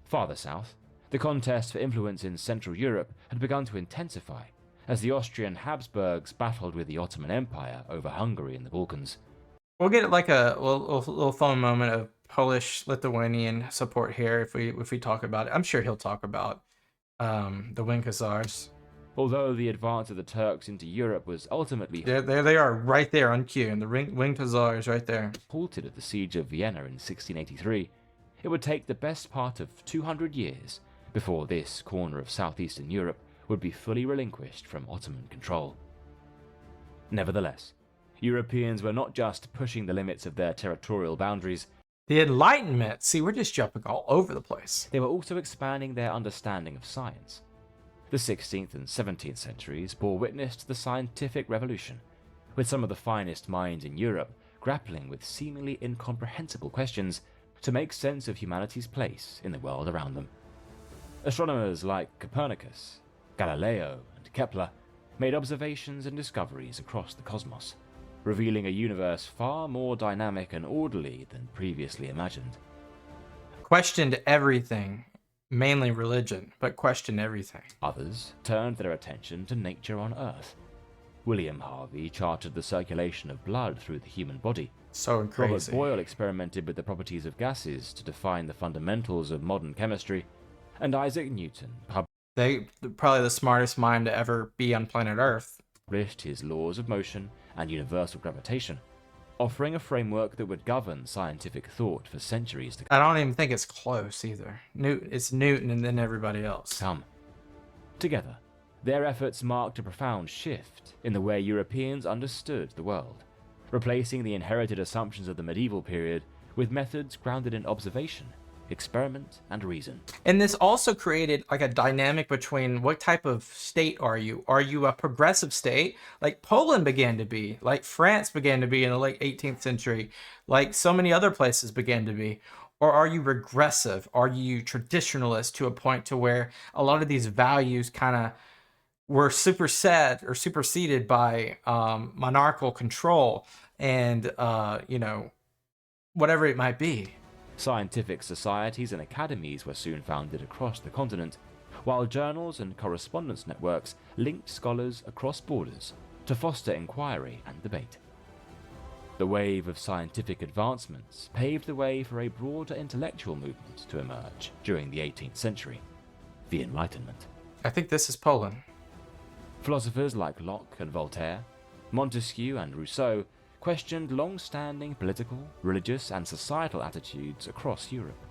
Farther south, the contest for influence in Central Europe had begun to intensify as the Austrian Habsburgs battled with the Ottoman Empire over Hungary and the Balkans. We'll get like a little fun moment of Polish-Lithuanian support here if we talk about it. I'm sure he'll talk about the Wing Khazars. Although the advance of the Turks into Europe was ultimately There they are, right there on cue, and the Wing Khazars right there. halted at the Siege of Vienna in 1683, it would take the best part of 200 years before this corner of southeastern Europe would be fully relinquished from Ottoman control. Nevertheless, Europeans were not just pushing the limits of their territorial boundaries, The Enlightenment. See, we're just jumping all over the place. they were also expanding their understanding of science. The 16th and 17th centuries bore witness to the scientific revolution, with some of the finest minds in Europe grappling with seemingly incomprehensible questions to make sense of humanity's place in the world around them. Astronomers like Copernicus, Galileo, and Kepler made observations and discoveries across the cosmos, revealing a universe far more dynamic and orderly than previously imagined. Questioned everything, mainly religion, but questioned everything. Others turned their attention to nature on Earth. William Harvey charted the circulation of blood through the human body. So Robert crazy. Boyle experimented with the properties of gases to define the fundamentals of modern chemistry, and Isaac Newton Probably the smartest mind to ever be on planet Earth. published his laws of motion and universal gravitation, offering a framework that would govern scientific thought for centuries to I don't even think it's close either. It's Newton and then everybody else. come. Together, their efforts marked a profound shift in the way Europeans understood the world, replacing the inherited assumptions of the medieval period with methods grounded in observation, experiment, and reason. And this also created like a dynamic between what type of state are you? Are you a progressive state, like Poland began to be, like France began to be in the late 18th century, like so many other places began to be? Or are you regressive? Are you traditionalist to a point to where a lot of these values kind of were superseded by monarchical control and whatever it might be? Scientific societies and academies were soon founded across the continent, while journals and correspondence networks linked scholars across borders to foster inquiry and debate. The wave of scientific advancements paved the way for a broader intellectual movement to emerge during the 18th century, the Enlightenment. I think this is Poland. Philosophers like Locke and Voltaire, Montesquieu and Rousseau questioned long-standing political, religious, and societal attitudes across Europe.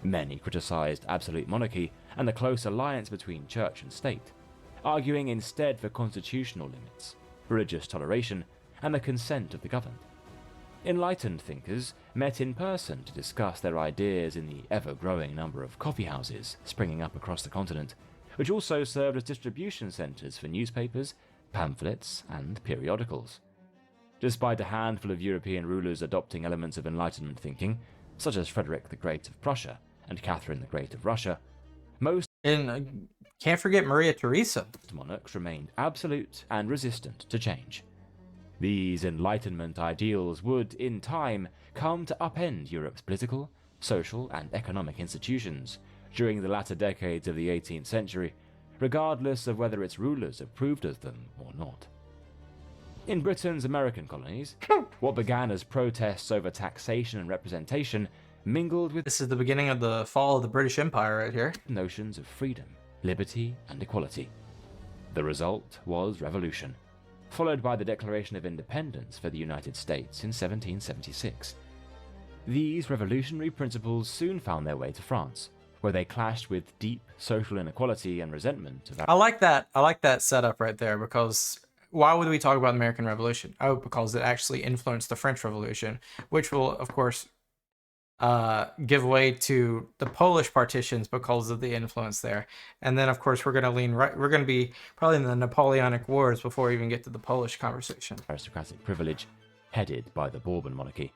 Many criticized absolute monarchy and the close alliance between church and state, arguing instead for constitutional limits, religious toleration, and the consent of the governed. Enlightened thinkers met in person to discuss their ideas in the ever-growing number of coffeehouses springing up across the continent, which also served as distribution centers for newspapers, pamphlets, and periodicals. Despite a handful of European rulers adopting elements of Enlightenment thinking, such as Frederick the Great of Prussia and Catherine the Great of Russia, most And can't forget Maria Theresa. monarchs remained absolute and resistant to change. These Enlightenment ideals would, in time, come to upend Europe's political, social, and economic institutions during the latter decades of the 18th century, regardless of whether its rulers approved of them or not. In Britain's American colonies, what began as protests over taxation and representation mingled with This is the beginning of the fall of the British Empire right here. notions of freedom, liberty, and equality. The result was revolution, followed by the Declaration of Independence for the United States in 1776. These revolutionary principles soon found their way to France, where they clashed with deep social inequality and resentment of I like that. I like that setup right there, because why would we talk about the American Revolution? Oh, because it actually influenced the French Revolution, which will, of course, give way to the Polish partitions because of the influence there. And then, of course, we're going to lean right. We're going to be probably in the Napoleonic Wars before we even get to the Polish conversation. aristocratic privilege, headed by the Bourbon monarchy.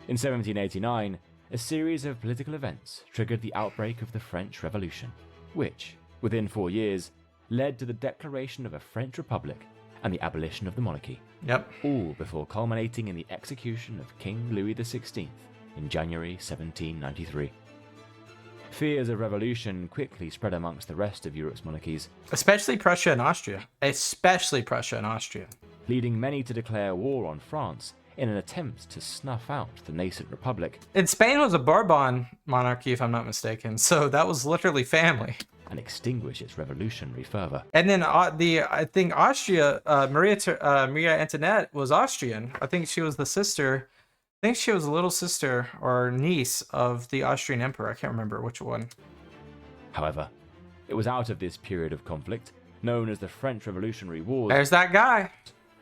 In 1789, a series of political events triggered the outbreak of the French Revolution, which, within 4 years, led to the declaration of a French Republic and the abolition of the monarchy, Yep. all before culminating in the execution of King Louis XVI in January 1793. Fears of revolution quickly spread amongst the rest of Europe's monarchies, Especially Prussia and Austria. Especially Prussia and Austria. leading many to declare war on France in an attempt to snuff out the nascent republic And Spain was a Bourbon monarchy, if I'm not mistaken. So that was literally family. and extinguish its revolutionary fervor. And then I think Austria, Maria Antoinette was Austrian. I think she was the sister. I think she was a little sister or niece of the Austrian emperor. I can't remember which one. However, it was out of this period of conflict, known as the French Revolutionary Wars, There's that guy.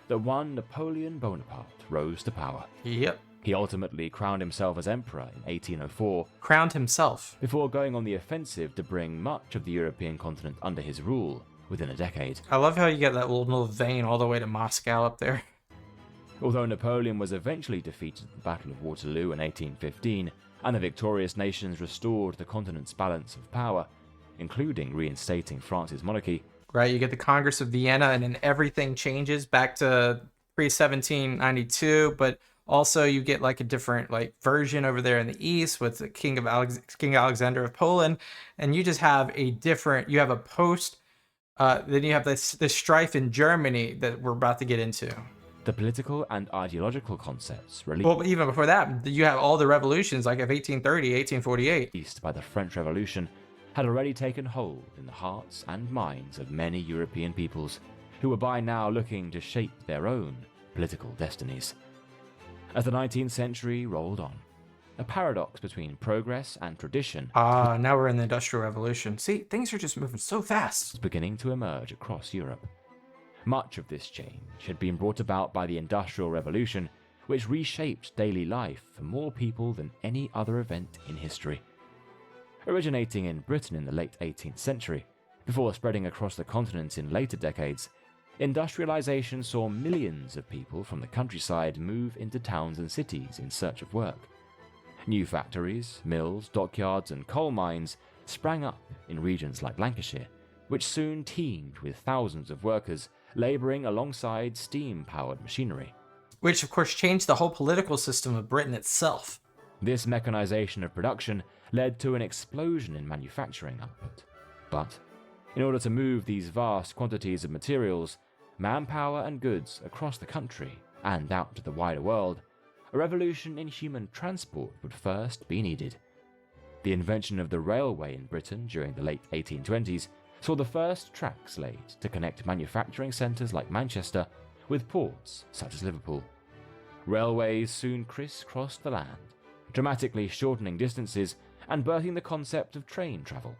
that one Napoleon Bonaparte rose to power. Yep. He ultimately crowned himself as emperor in 1804, Crowned himself. before going on the offensive to bring much of the European continent under his rule within a decade. I love how you get that little vein all the way to Moscow up there. Although Napoleon was eventually defeated at the Battle of Waterloo in 1815, and the victorious nations restored the continent's balance of power, including reinstating France's monarchy, Right, you get the Congress of Vienna, and then everything changes back to pre-1792, but also you get like a different like version over there in the east with the King Alexander of Poland, and you just have a different. You have a post. Then you have this strife in Germany that we're about to get into. the political and ideological concepts released Well, even before that, you have all the revolutions like of 1830, 1848. by the French Revolution had already taken hold in the hearts and minds of many European peoples, who were by now looking to shape their own political destinies. As the 19th century rolled on, a paradox between progress and tradition Now we're in the Industrial Revolution. See, things are just moving so fast. was beginning to emerge across Europe. Much of this change had been brought about by the Industrial Revolution, which reshaped daily life for more people than any other event in history. Originating in Britain in the late 18th century, before spreading across the continent in later decades, industrialization saw millions of people from the countryside move into towns and cities in search of work. New factories, mills, dockyards, and coal mines sprang up in regions like Lancashire, which soon teemed with thousands of workers laboring alongside steam-powered machinery. Which, of course, changed the whole political system of Britain itself. This mechanization of production led to an explosion in manufacturing output. But, in order to move these vast quantities of materials, manpower and goods across the country and out to the wider world, a revolution in human transport would first be needed. The invention of the railway in Britain during the late 1820s saw the first tracks laid to connect manufacturing centres like Manchester with ports such as Liverpool. Railways soon crisscrossed the land, dramatically shortening distances and birthing the concept of train travel,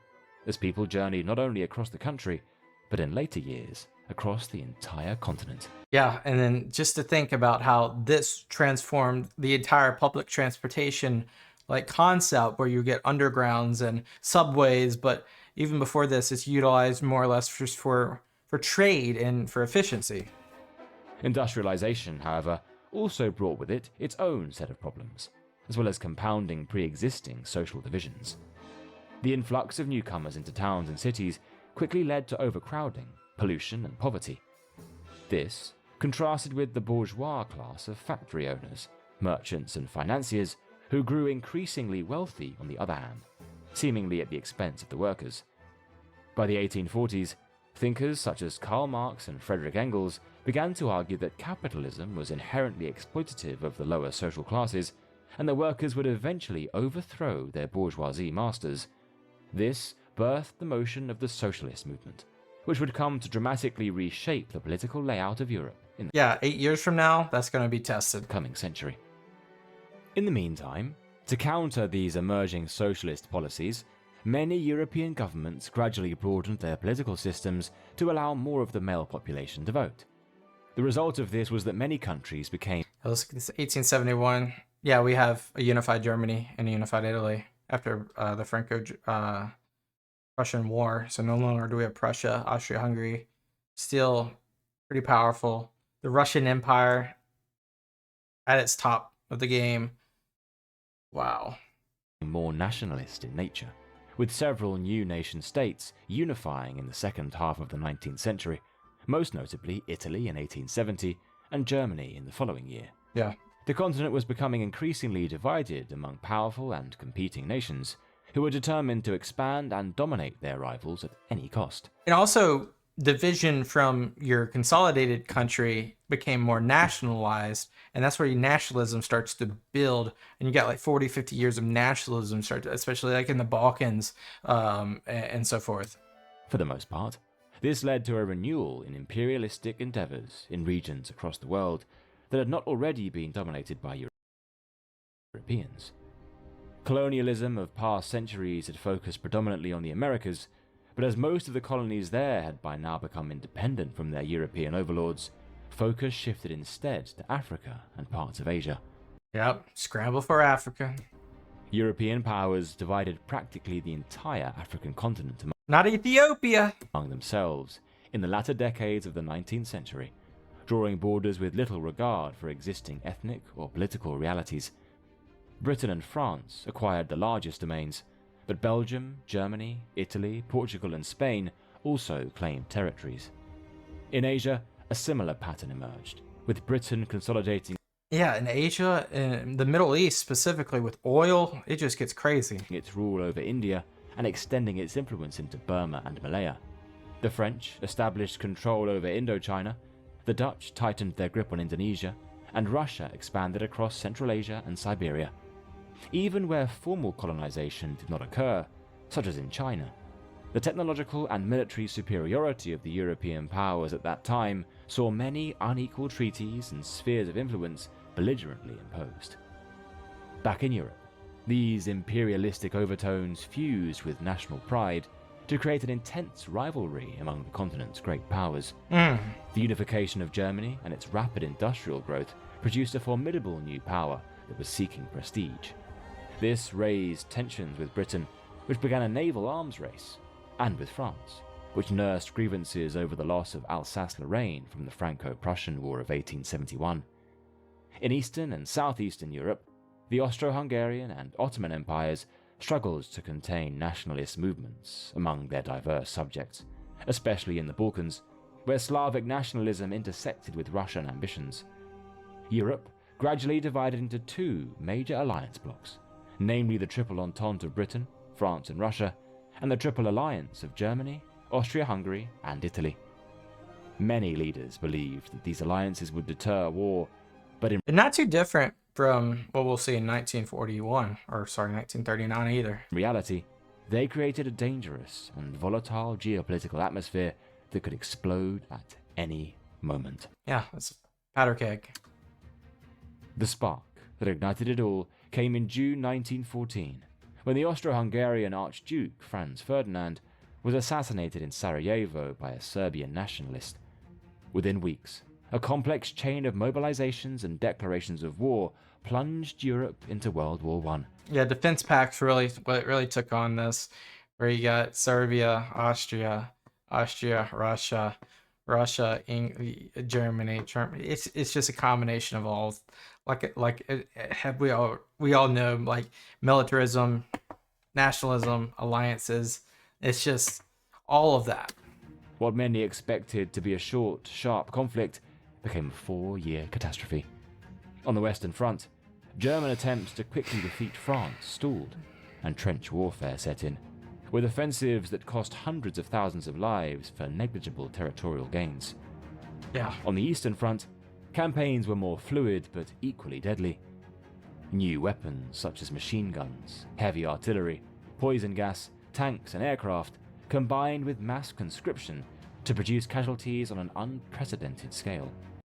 as people journeyed not only across the country, but in later years, across the entire continent. Yeah, and then just to think about how this transformed the entire public transportation like concept where you get undergrounds and subways, but even before this, it's utilized more or less just for trade and for efficiency. Industrialization, however, also brought with it its own set of problems, as well as compounding pre-existing social divisions. The influx of newcomers into towns and cities quickly led to overcrowding, pollution, and poverty. This, contrasted with the bourgeois class of factory owners, merchants, and financiers who grew increasingly wealthy on the other hand, seemingly at the expense of the workers. By the 1840s, thinkers such as Karl Marx and Friedrich Engels began to argue that capitalism was inherently exploitative of the lower social classes, and that workers would eventually overthrow their bourgeoisie masters. This birthed the motion of the socialist movement, which would come to dramatically reshape the political layout of Europe in Yeah, 8 years from now, that's going to be tested. the coming century. In the meantime, to counter these emerging socialist policies, many European governments gradually broadened their political systems to allow more of the male population to vote. The result of this was that many countries became Let's look at this 1871. Yeah, we have a unified Germany and a unified Italy after the Franco-Prussian War. So no longer do we have Prussia, Austria-Hungary. Still pretty powerful. The Russian Empire at its top of the game. Wow. more nationalist in nature, with several new nation-states unifying in the second half of the 19th century, most notably Italy in 1870 and Germany in the following year. Yeah. The continent was becoming increasingly divided among powerful and competing nations, who were determined to expand and dominate their rivals at any cost. And also, division from your consolidated country became more nationalized, and that's where your nationalism starts to build, and you got like 40, 50 years of nationalism, especially like in the Balkans and so forth. For the most part, this led to a renewal in imperialistic endeavors in regions across the world that had not already been dominated by Europeans. Colonialism of past centuries had focused predominantly on the Americas, but as most of the colonies there had by now become independent from their European overlords, focus shifted instead to Africa and parts of Asia. Yep, scramble for Africa. European powers divided practically the entire African continent Not Ethiopia. among themselves in the latter decades of the 19th century, drawing borders with little regard for existing ethnic or political realities. Britain and France acquired the largest domains, but Belgium, Germany, Italy, Portugal, and Spain also claimed territories. In Asia, a similar pattern emerged, with Britain consolidating Yeah, in Asia, in the Middle East specifically with oil, it just gets crazy. its rule over India and extending its influence into Burma and Malaya. The French established control over Indochina, the Dutch tightened their grip on Indonesia, and Russia expanded across Central Asia and Siberia. Even where formal colonization did not occur, such as in China, the technological and military superiority of the European powers at that time saw many unequal treaties and spheres of influence belligerently imposed. Back in Europe, these imperialistic overtones fused with national pride to create an intense rivalry among the continent's great powers. The unification of Germany and its rapid industrial growth produced a formidable new power that was seeking prestige. This raised tensions with Britain, which began a naval arms race, and with France, which nursed grievances over the loss of Alsace-Lorraine from the Franco-Prussian War of 1871. In Eastern and Southeastern Europe, the Austro-Hungarian and Ottoman empires struggled to contain nationalist movements among their diverse subjects, especially in the Balkans, where Slavic nationalism intersected with Russian ambitions. Europe gradually divided into two major alliance blocs, namely the Triple Entente of Britain, France, and Russia, and the Triple Alliance of Germany, Austria-Hungary, and Italy. Many leaders believed that these alliances would deter war, but in And not too different from what we'll see in 1939 either. reality, they created a dangerous and volatile geopolitical atmosphere that could explode at any moment. Yeah, it's a powder keg. The spark that ignited it all came in June 1914, when the Austro-Hungarian Archduke Franz Ferdinand was assassinated in Sarajevo by a Serbian nationalist, Within weeks, a complex chain of mobilizations and declarations of war plunged Europe into World War I. Yeah, defense pacts really took on this, where you got Serbia, Austria, Russia, Germany. It's just a combination of all. Have we all know, like, militarism, nationalism, alliances. It's just all of that. What many expected to be a short, sharp conflict became a 4-year catastrophe. On the Western Front, German attempts to quickly defeat France stalled, and trench warfare set in, with offensives that cost hundreds of thousands of lives for negligible territorial gains. Yeah. On the Eastern Front, campaigns were more fluid but equally deadly. New weapons such as machine guns, heavy artillery, poison gas, tanks and aircraft combined with mass conscription to produce casualties on an unprecedented scale.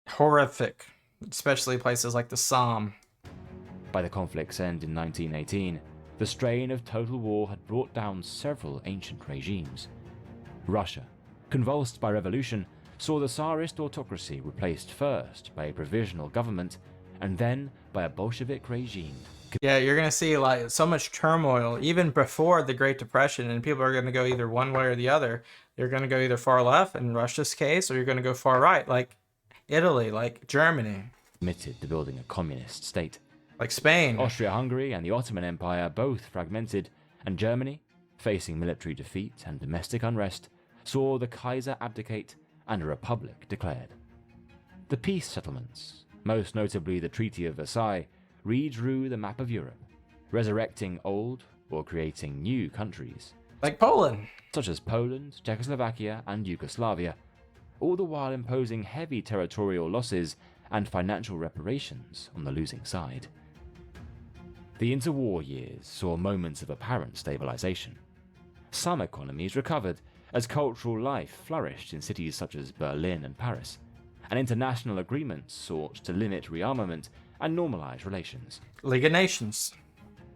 Horrific, especially places like the Somme. By the conflict's end in 1918, the strain of total war had brought down several ancient regimes. Russia, convulsed by revolution, saw the Tsarist autocracy replaced first by a provisional government and then by a Bolshevik regime. Yeah, you're going to see like so much turmoil even before the Great Depression, and people are going to go either one way or the other. You're going to go either far left in Russia's case, or you're going to go far right, like Italy, like Germany. Committed to building a communist state. Like Spain. Austria-Hungary and the Ottoman Empire both fragmented, and Germany, facing military defeat and domestic unrest, saw the Kaiser abdicate and a republic declared. The peace settlements, most notably the Treaty of Versailles, redrew the map of Europe, resurrecting old or creating new countries. Like Poland. Such as Poland, Czechoslovakia and Yugoslavia, all the while imposing heavy territorial losses and financial reparations on the losing side. The interwar years saw moments of apparent stabilization. Some economies recovered as cultural life flourished in cities such as Berlin and Paris, and international agreements sought to limit rearmament and normalize relations. League of Nations.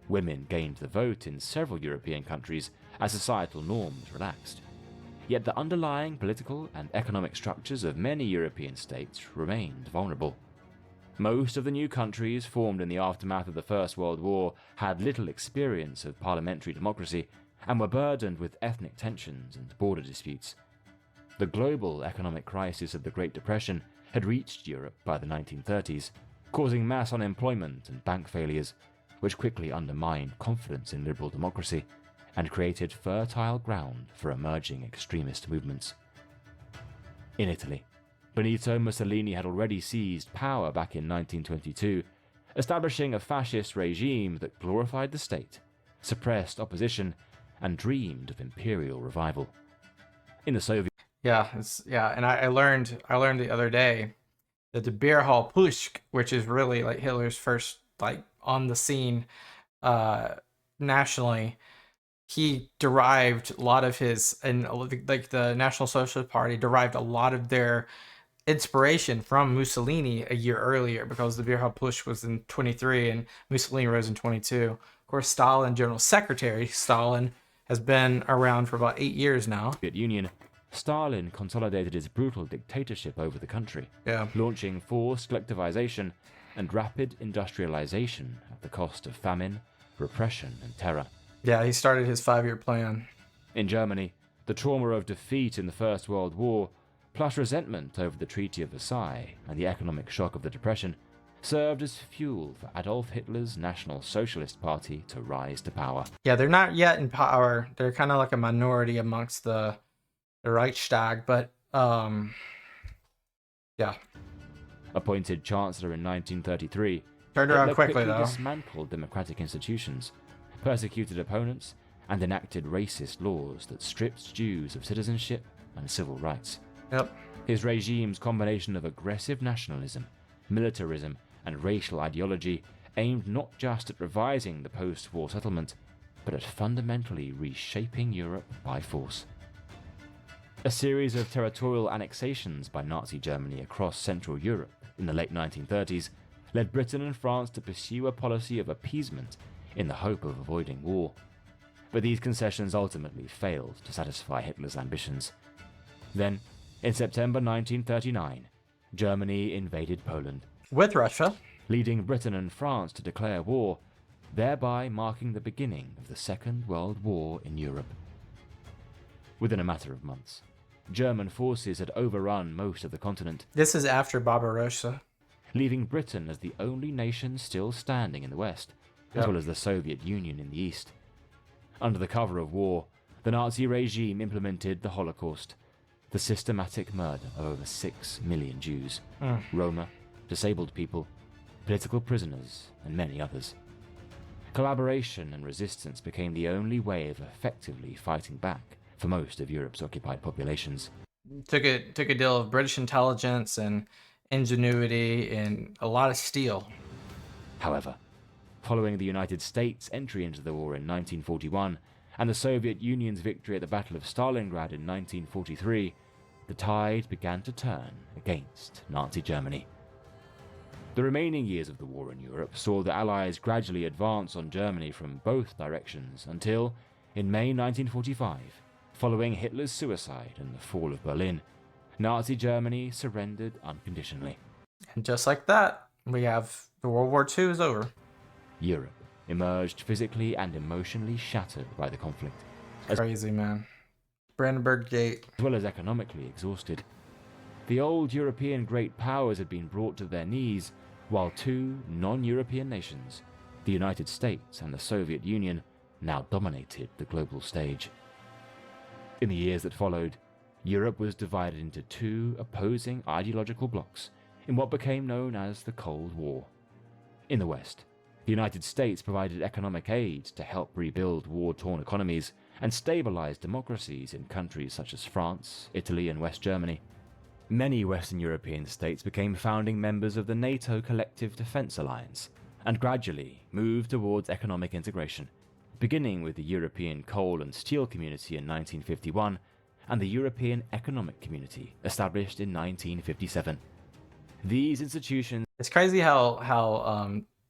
Women gained the vote in several European countries as societal norms relaxed. Yet the underlying political and economic structures of many European states remained vulnerable. Most of the new countries formed in the aftermath of the First World War had little experience of parliamentary democracy and were burdened with ethnic tensions and border disputes. The global economic crisis of the Great Depression had reached Europe by the 1930s, causing mass unemployment and bank failures, which quickly undermined confidence in liberal democracy and created fertile ground for emerging extremist movements. In Italy, Benito Mussolini had already seized power back in 1922, establishing a fascist regime that glorified the state, suppressed opposition, and dreamed of imperial revival. In the Soviet And I learned the other day that the beer hall Pushk, which is really like Hitler's first like on the scene nationally, he derived a lot of his, and like the National Socialist Party derived a lot of their inspiration from Mussolini a year earlier, because the beer hall Pushk was in 23 and Mussolini rose in 22. Of course, Stalin, General Secretary Stalin, has been around for about 8 years now. Union, Stalin consolidated his brutal dictatorship over the country, launching forced collectivization and rapid industrialization at the cost of famine, repression, and terror. Yeah, he started his 5-year plan. In Germany, the trauma of defeat in the First World War, plus resentment over the Treaty of Versailles and the economic shock of the Depression, served as fuel for Adolf Hitler's National Socialist Party to rise to power. Yeah, they're not yet in power. They're kind of like a minority amongst the Reichstag, but Appointed Chancellor in 1933, turned around Hitler quickly though. Dismantled democratic institutions, persecuted opponents, and enacted racist laws that stripped Jews of citizenship and civil rights. Yep. His regime's combination of aggressive nationalism, militarism, and racial ideology aimed not just at revising the post-war settlement, but at fundamentally reshaping Europe by force. A series of territorial annexations by Nazi Germany across Central Europe in the late 1930s led Britain and France to pursue a policy of appeasement in the hope of avoiding war. But these concessions ultimately failed to satisfy Hitler's ambitions. Then, In September 1939, Germany invaded Poland, With Russia. leading Britain and France to declare war, thereby marking the beginning of the Second World War in Europe. Within a matter of months, German forces had overrun most of the continent, This is after Barbarossa. leaving Britain as the only nation still standing in the west, as Yep. well as the Soviet Union in the east. Under the cover of war, the Nazi regime implemented the Holocaust, the systematic murder of over 6 million Jews, Roma, disabled people, political prisoners, and many others. Collaboration and resistance became the only way of effectively fighting back for most of Europe's occupied populations. Took a deal of British intelligence and ingenuity and a lot of steel. However, following the United States' entry into the war in 1941 and the Soviet Union's victory at the Battle of Stalingrad in 1943, the tide began to turn against Nazi Germany. The remaining years of the war in Europe saw the Allies gradually advance on Germany from both directions until, in May 1945, following Hitler's suicide and the fall of Berlin, Nazi Germany surrendered unconditionally. And just like that, we have the World War II is over. Europe emerged physically and emotionally shattered by the conflict, Crazy, man. Brandenburg Gate. as well as economically exhausted. The old European great powers had been brought to their knees, while two non-European nations, the United States and the Soviet Union, now dominated the global stage. In the years that followed, Europe was divided into two opposing ideological blocs in what became known as the Cold War. In the West, the United States provided economic aid to help rebuild war-torn economies and stabilize democracies in countries such as France, Italy, and West Germany. Many Western European states became founding members of the NATO Collective Defense Alliance and gradually moved towards economic integration, beginning with the European Coal and Steel Community in 1951 and the European Economic Community established in 1957. These institutions It's crazy how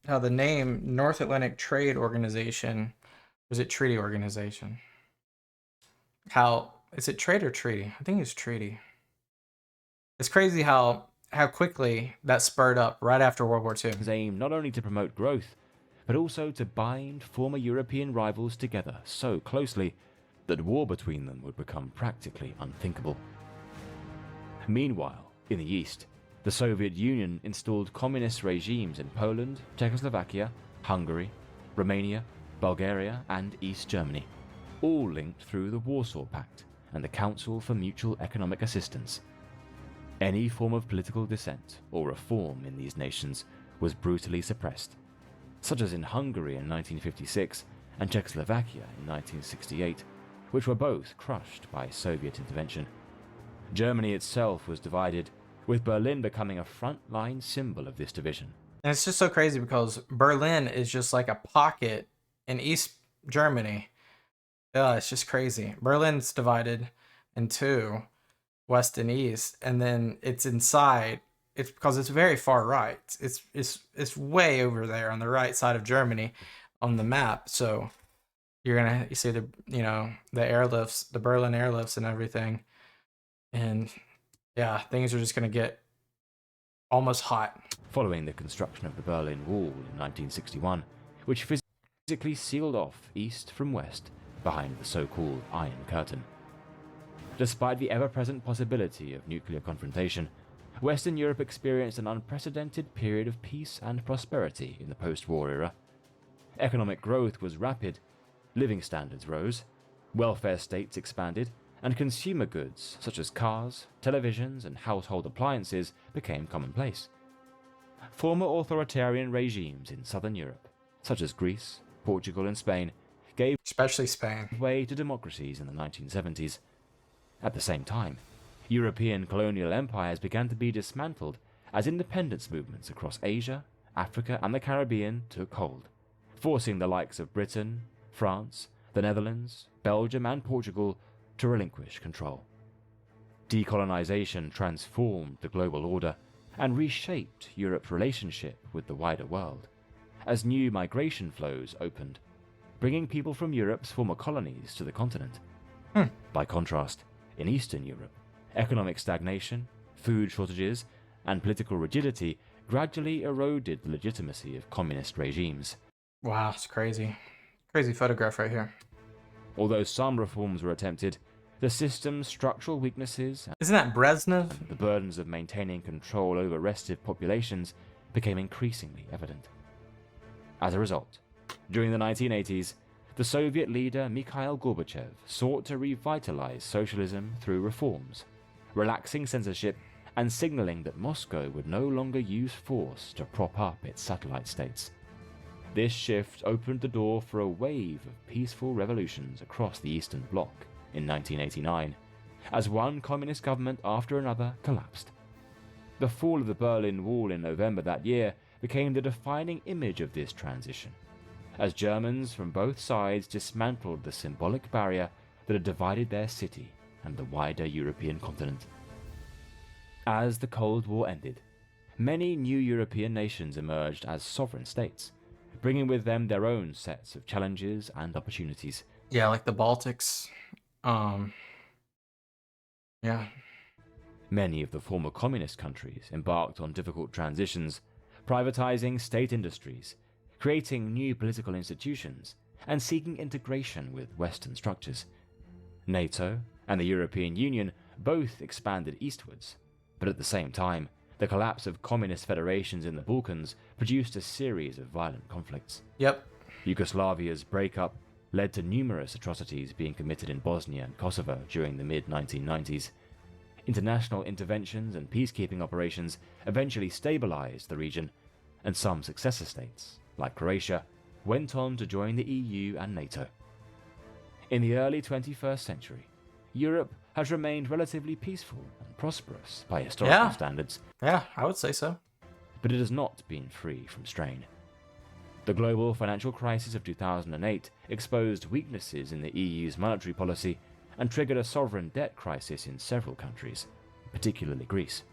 the name North Atlantic Trade Organization, was it Treaty Organization? How is it trade or treaty? I think it's treaty. It's crazy how quickly that spurred up right after World War II. aim not only to promote growth, but also to bind former European rivals together so closely that war between them would become practically unthinkable. Meanwhile, in the East, the Soviet Union installed communist regimes in Poland, Czechoslovakia, Hungary, Romania, Bulgaria, and East Germany, all linked through the Warsaw Pact and the Council for Mutual Economic Assistance. Any form of political dissent or reform in these nations was brutally suppressed, such as in Hungary in 1956 and Czechoslovakia in 1968, which were both crushed by Soviet intervention. Germany itself was divided, with Berlin becoming a frontline symbol of this division. And it's just so crazy because Berlin is just like a pocket in East Germany. Yeah, it's just crazy. Berlin's divided in two, West and East, and then it's inside. It's because it's very far right. It's way over there on the right side of Germany on the map. So you see the the airlifts, the Berlin airlifts and everything. And yeah, things are just gonna get almost hot. Following the construction of the Berlin Wall in 1961, which physically sealed off East from West behind the so-called Iron Curtain. Despite the ever-present possibility of nuclear confrontation, Western Europe experienced an unprecedented period of peace and prosperity in the post-war era. Economic growth was rapid, living standards rose, welfare states expanded, and consumer goods such as cars, televisions, and household appliances became commonplace. Former authoritarian regimes in southern Europe, such as Greece, Portugal, and Spain, gave Especially Spain. way to democracies in the 1970s. At the same time, European colonial empires began to be dismantled as independence movements across Asia, Africa, and the Caribbean took hold, forcing the likes of Britain, France, the Netherlands, Belgium, and Portugal to relinquish control. Decolonization transformed the global order and reshaped Europe's relationship with the wider world, as new migration flows opened, bringing people from Europe's former colonies to the continent. By contrast, in Eastern Europe, Economic stagnation, food shortages, and political rigidity gradually eroded the legitimacy of communist regimes. Wow, it's crazy. Crazy photograph right here. Although some reforms were attempted, the system's structural weaknesses Isn't that Brezhnev? and the burdens of maintaining control over restive populations became increasingly evident. As a result, during the 1980s, the Soviet leader Mikhail Gorbachev sought to revitalize socialism through reforms, relaxing censorship and signaling that Moscow would no longer use force to prop up its satellite states. This shift opened the door for a wave of peaceful revolutions across the Eastern Bloc in 1989, as one communist government after another collapsed. The fall of the Berlin Wall in November that year became the defining image of this transition, as Germans from both sides dismantled the symbolic barrier that had divided their city and the wider European continent. As the Cold War ended, many new European nations emerged as sovereign states, bringing with them their own sets of challenges and opportunities. Yeah, like the Baltics. Yeah. Many of the former communist countries embarked on difficult transitions, privatizing state industries, creating new political institutions, and seeking integration with Western structures. NATO and the European Union both expanded eastwards, but at the same time, the collapse of communist federations in the Balkans produced a series of violent conflicts. Yep. Yugoslavia's breakup led to numerous atrocities being committed in Bosnia and Kosovo during the mid-1990s. International interventions and peacekeeping operations eventually stabilized the region, and some successor states, like Croatia, went on to join the EU and NATO. In the early 21st century, Europe has remained relatively peaceful and prosperous by historical standards. Yeah, I would say so. But it has not been free from strain. The global financial crisis of 2008 exposed weaknesses in the EU's monetary policy and triggered a sovereign debt crisis in several countries, particularly Greece.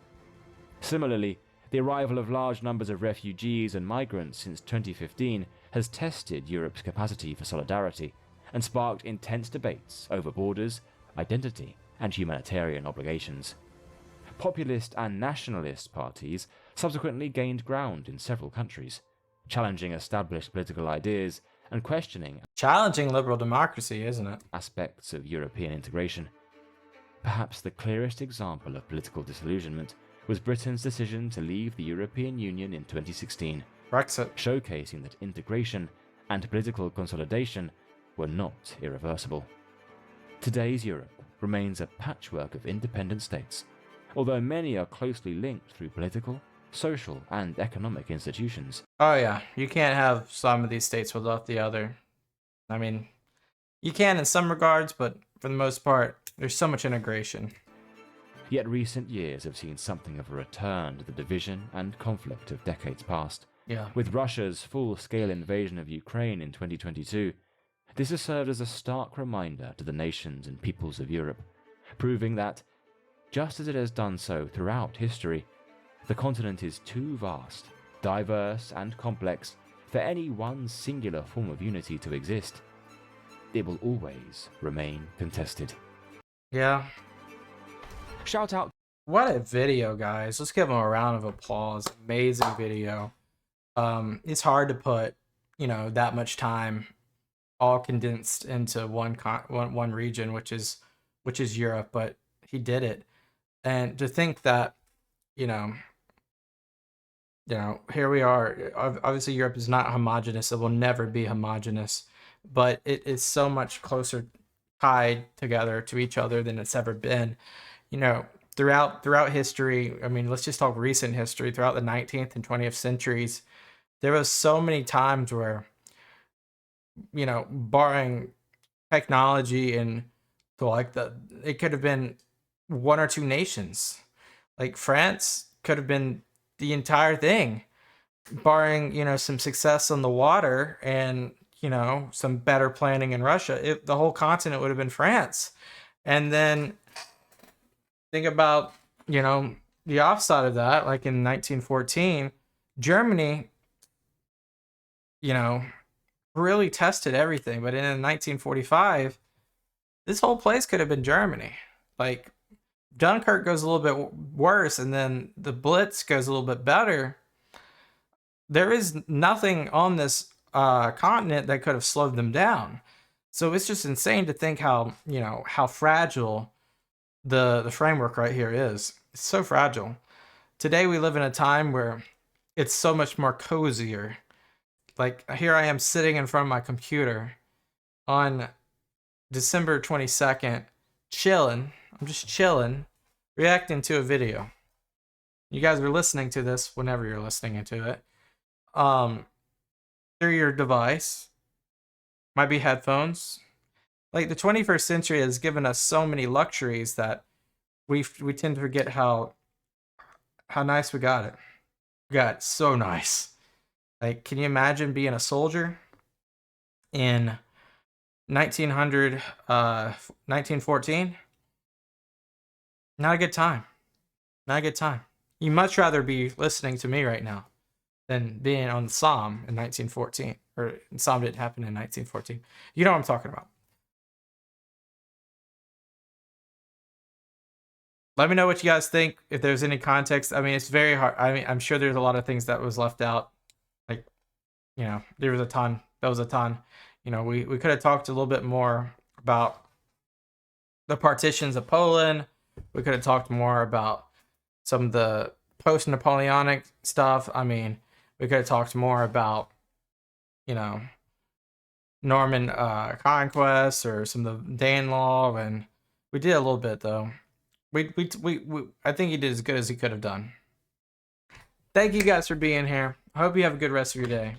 Similarly, the arrival of large numbers of refugees and migrants since 2015 has tested Europe's capacity for solidarity and sparked intense debates over borders, identity, and humanitarian obligations. Populist and nationalist parties subsequently gained ground in several countries, challenging established political ideas and questioning Challenging liberal democracy, isn't it? aspects of European integration. Perhaps the clearest example of political disillusionment was Britain's decision to leave the European Union in 2016, Brexit. showcasing that integration and political consolidation were not irreversible. Today's Europe remains a patchwork of independent states, although many are closely linked through political, social, and economic institutions. Oh yeah, you can't have some of these states without the other. I mean, you can in some regards, but for the most part, there's so much integration. Yet recent years have seen something of a return to the division and conflict of decades past. Yeah. With Russia's full-scale invasion of Ukraine in 2022, this has served as a stark reminder to the nations and peoples of Europe, proving that, just as it has done so throughout history, the continent is too vast, diverse, and complex for any one singular form of unity to exist. It will always remain contested. Yeah. Shout out. What a video, guys. Let's give him a round of applause. Amazing video. It's hard to put, that much time all condensed into one region, which is Europe, but he did it. And to think that, here we are. Obviously, Europe is not homogenous. It will never be homogenous, but it is so much closer tied together to each other than it's ever been. Throughout history, I mean, let's just talk recent history. Throughout the 19th and 20th centuries, there was so many times where, barring technology and it could have been one or two nations. Like France could have been the entire thing, barring, some success on the water and, some better planning in Russia. The whole continent would have been France. And then think about, the offside of that, like in 1914, Germany, really tested everything. But in 1945, this whole place could have been Germany. Like, Dunkirk goes a little bit worse, and then the Blitz goes a little bit better. There is nothing on this continent that could have slowed them down. So it's just insane to think how, you know, how fragile the framework right here is. It's so fragile. Today we live in a time where it's so much more cozier. Like here I am sitting in front of my computer on December 22nd, chilling. I'm just chilling, reacting to a video. You guys are listening to this whenever you're listening to it. Through your device. Might be headphones. Like the 21st century has given us so many luxuries that we tend to forget how nice we got it. We got it so nice. Like, can you imagine being a soldier in 1914? Not a good time. Not a good time. You'd much rather be listening to me right now than being on the Somme in 1914. Or Somme didn't happen in 1914. You know what I'm talking about. Let me know what you guys think, if there's any context. I mean, it's very hard. I mean, I'm sure there's a lot of things that was left out. Like, you know, there was a ton. That was a ton. You know, we could have talked a little bit more about the partitions of Poland. We could have talked more about some of the post-Napoleonic stuff. I mean, we could have talked more about, you know, Norman conquest or some of the Danelaw, and we did a little bit though. We I think he did as good as he could have done. Thank you guys for being here. I hope you have a good rest of your day.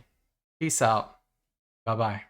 Peace out. Bye bye.